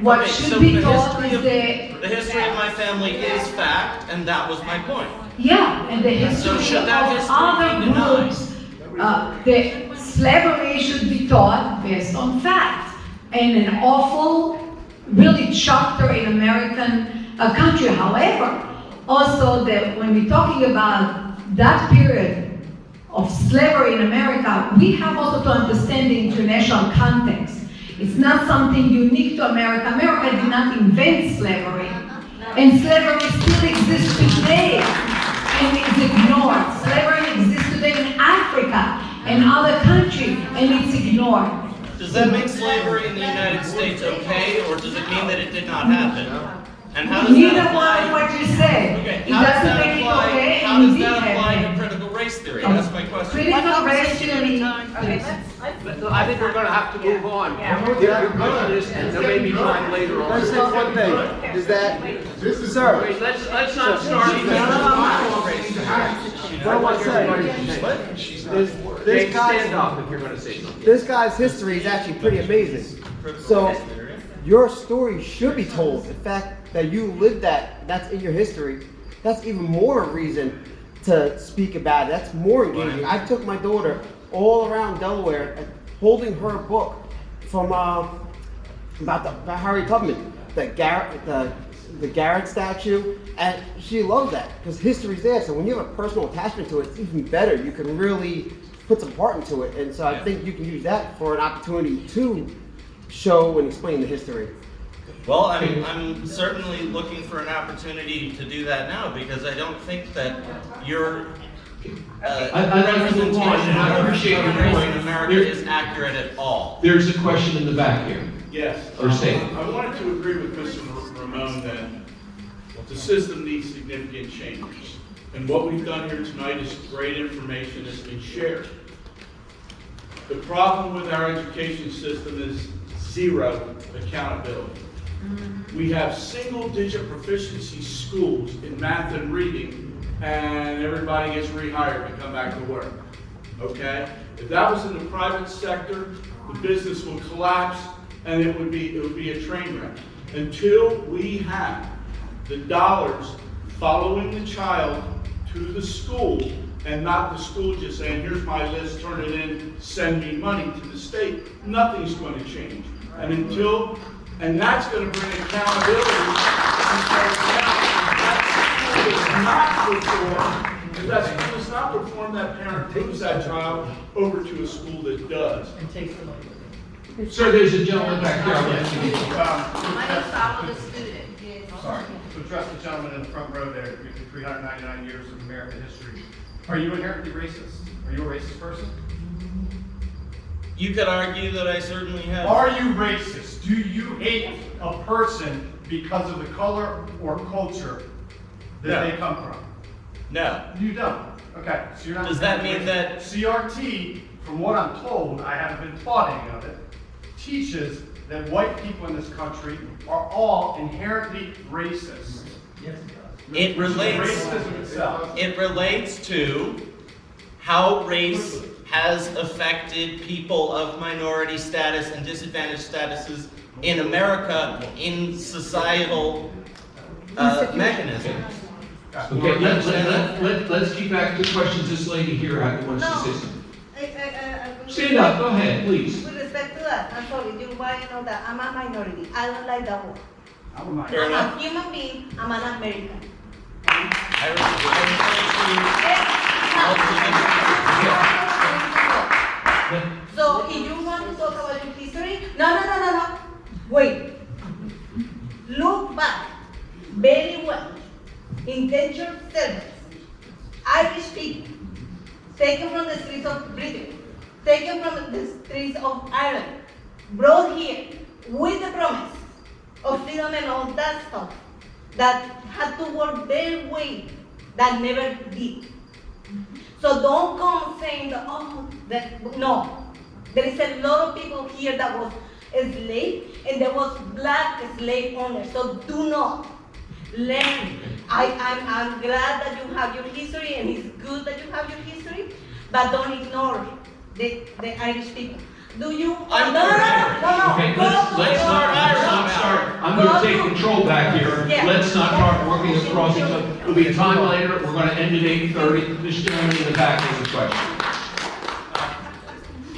What Okay, should so be the taught history is the history of my family is fact, and that was my point. Yeah, and the So history should of that history be other denied? groups, the slavery should be taught based on fact. And an awful, really chapter in American country. However, also that when we're talking about that period of slavery in America, we have also to understand the international context. It's not something unique to America. America did not invent slavery. And slavery still exists today and is ignored. Slavery exists today in Africa and other countries and it's ignored. Does that make slavery in the United States okay, or does it mean that it did not happen? And how does Neither that apply? one what you said. Okay, It how does doesn't that make it apply? okay, How and does it that did apply happen. to critical race theory? That's my question. Critical race theory. I think we're going to have to move on. Your question is, and there may be time later on. Let's say one thing, is that, sir, Wait, let's not start even. what I want to say is Dave, stand up if you're going to say something. this guy's history is actually pretty amazing. So, your story should be told. The fact that you lived that's in your history, that's even more a reason to speak about it. That's more engaging. I took my daughter all around Delaware holding her book from about Harriet Tubman, the Garrett statue, and she loved that because history's there. So when you have a personal attachment to it, it's even better. You can really put some part into it, and so I think you can use that for an opportunity to show and explain the history. Well, I'm certainly looking for an opportunity to do that now because I don't think that your I'd like to move on, and I appreciate your race point. in America is accurate at all. There's a question in the back here. Yes. Or say. I wanted to agree with Mr. Ramon that the system needs significant change. And what we've done here tonight is great information that's been shared. The problem with our education system is zero accountability. We have single-digit proficiency schools in math and reading, and everybody gets rehired to come back to work, okay? If that was in the private sector, the business would collapse, and it would be a train wreck. Until we have the dollars following the child to the school, and not the school just saying, here's my list, turn it in, send me money to the state, nothing's going to change. And that's going to bring accountability. If that school does not perform, that parent moves that child over to a school that does. And takes the money. Sir, there's a gentleman back there. I'll let you. Sorry, to address the gentleman in the front row there, 399 years of American history. Are you inherently racist? Are you a racist person? You could argue that I certainly have. Are you racist? Do you hate a person because of the color or culture that they come from? No. You don't. Okay, so you're not. Does that mean that CRT, from what I'm told, I haven't been taught any of it, teaches that white people in this country are all inherently racist. Yes, it relates Racism itself. it relates to how race has affected people of minority status and disadvantaged statuses in America in societal mechanisms. Okay, let's keep back to questions. This lady here wants to say something. Stand up, go ahead, please. With respect to that, I'm sorry, you want to know that I'm a minority. I don't like that word. I'm a human being, I'm an American. So if you want to talk about your history, no. Wait. Look back very well. Indentured servants, Irish people, taken from the streets of Britain, taken from the streets of Ireland, brought here with the promise of freedom and all that stuff, that had to work their way, that never did. So don't come saying that, no. There is a lot of people here that was enslaved, and there was black slave owners, so do not learn. I'm glad that you have your history, and it's good that you have your history, but don't ignore the Irish people. Do you? No. Okay, let's not start. I'm going to take control back here. Yeah. Let's not start working across each other. There'll be a time later. We're going to end at 8:30. This gentleman in the back has a question.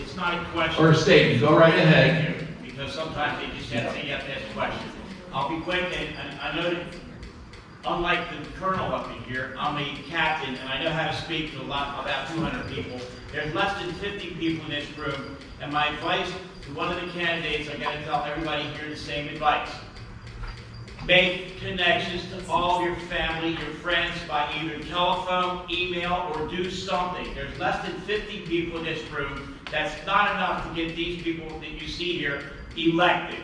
It's not a question. Or a statement. Go right ahead. Because sometimes they just have to say you have to ask questions. I'll be quick, and I know that unlike the colonel up in here, I'm a captain, and I know how to speak to about 200 people. There's less than 50 people in this room, and my advice to one of the candidates, I gotta tell everybody here the same advice. Make connections to all your family, your friends, by either telephone, email, or do something. There's less than 50 people in this room. That's not enough to get these people that you see here elected.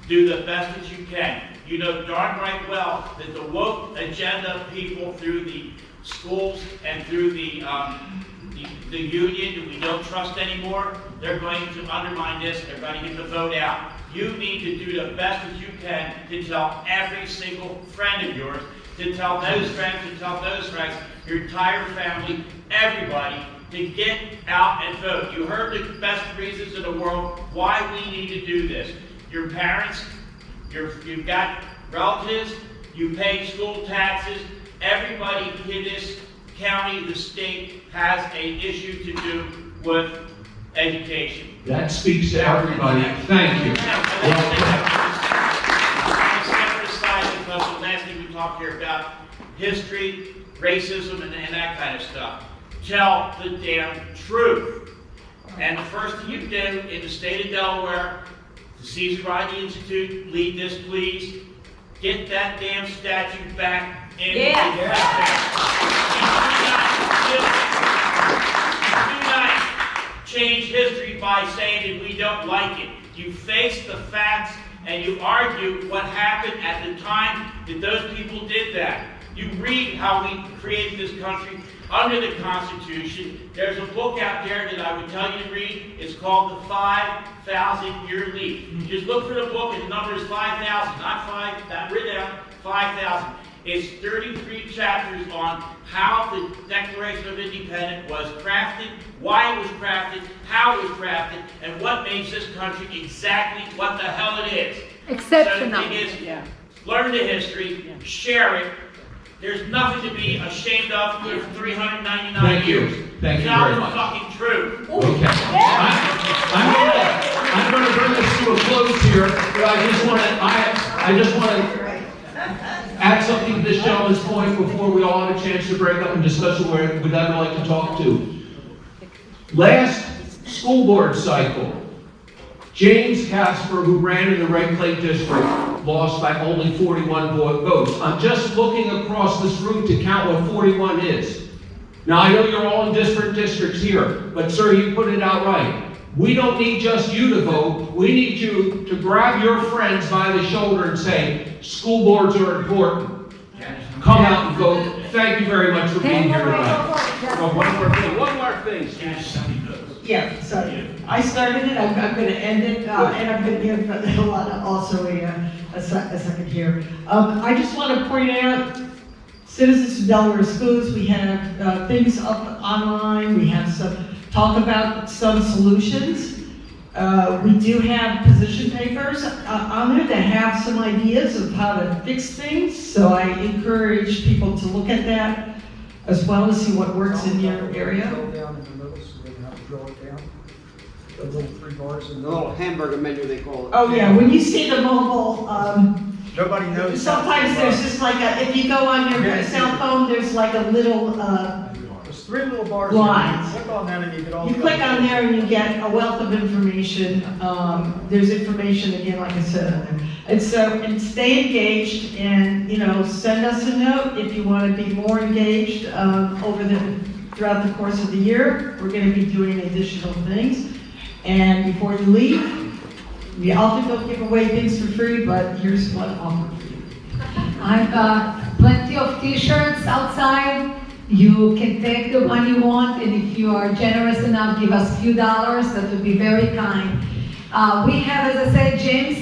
Do the best that you can. You know darn right well that the woke agenda people through the schools and through the union that we don't trust anymore, they're going to undermine this, they're going to get the vote out. You need to do the best that you can to tell every single friend of yours, to tell those friends, your entire family, everybody, to get out and vote. You heard the best reasons in the world why we need to do this. Your parents, you've got relatives, you pay school taxes, everybody in this county, the state, has an issue to do with education. That speaks to everybody. Thank you. The last thing we talked here about history, racism, and that kind of stuff. Tell the damn truth. And the first thing you do in the state of Delaware, the Caesar Riley Institute, lead this please. Get that damn statute back in the Do not change history by saying that we don't like it. You face the facts and you argue what happened at the time that those people did that. You read how we created this country under the Constitution. There's a book out there that I would tell you to read. It's called The 5,000 Year Leap. You just look for the book and the number is 5,000, not 5, that written down, 5,000. It's 33 chapters on how the Declaration of Independence was crafted, why it was crafted, how it was crafted, and what makes this country exactly what the hell it is. Exceptional. So the thing is, learn the history, share it. There's nothing to be ashamed of for 399 Thank you. years. Thank you Tell very the much. fucking truth. Okay. I'm going to bring this to a close here, but I just want to add something to this gentleman's point before we all have a chance to break up and discuss who we'd ever like to talk to. Last school board cycle, James Casper, who ran in the Red Clay District, lost by only 41 votes. I'm just looking across this room to count what 41 is. Now, I know you're all in different districts here, but sir, you put it out right. We don't need just you to vote. We need you to grab your friends by the shoulder and say, school boards are important. Come out and vote. Thank you very much for being here tonight. Oh, one more thing. Yeah, sorry. I started it, I'm going to end it, and I'm going to give Hilana also a second here. I just want to point out, Citizens of Delaware Schools, we have things up online, we have some talk about some solutions. We do have position papers on there that have some ideas of how to fix things, so I encourage people to look at that as well as see what works in your area. Down in the middle so they can have to draw it down. The little 3 bars and The little hamburger menu they call it. Oh yeah, when you see the mobile, nobody knows. sometimes there's just like if you go on your cell phone, there's like a little, There's 3 little bars. lines. You click on that and you get all. You click on there and you get a wealth of information. There's information again, like I said, on there. And so, and stay engaged and, send us a note if you want to be more engaged, throughout the course of the year. We're going to be doing additional things. And before you leave, we often don't give away things for free, but here's one offer for you. I've got plenty of t-shirts outside. You can take the one you want, and if you are generous enough, give us a few dollars. That would be very kind. We have, as I said, James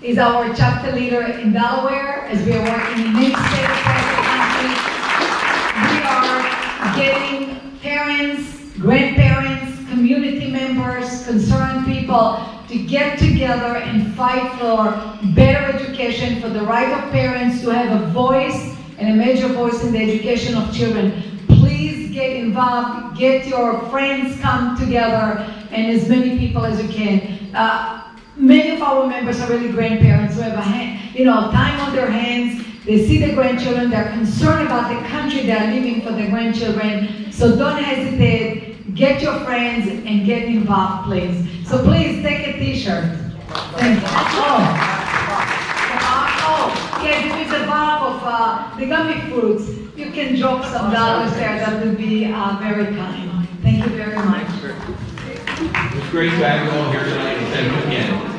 is our chapter leader in Delaware, as we are working in many states across the country. We are getting parents, grandparents, community members, concerned people to get together and fight for better education, for the right of parents to have a voice and a major voice in the education of children. Please get involved, get your friends come together, and as many people as you can. Many of our members are really grandparents who have time on their hands. They see the grandchildren, they're concerned about the country they're living for the grandchildren. So don't hesitate, get your friends and get involved, please. So please take a t-shirt. Thank you. Yeah, this is a box of the gummy fruits. You can drop some dollars there, that would be very kind. Thank you very much. It's great to have you all here tonight, and thank you again.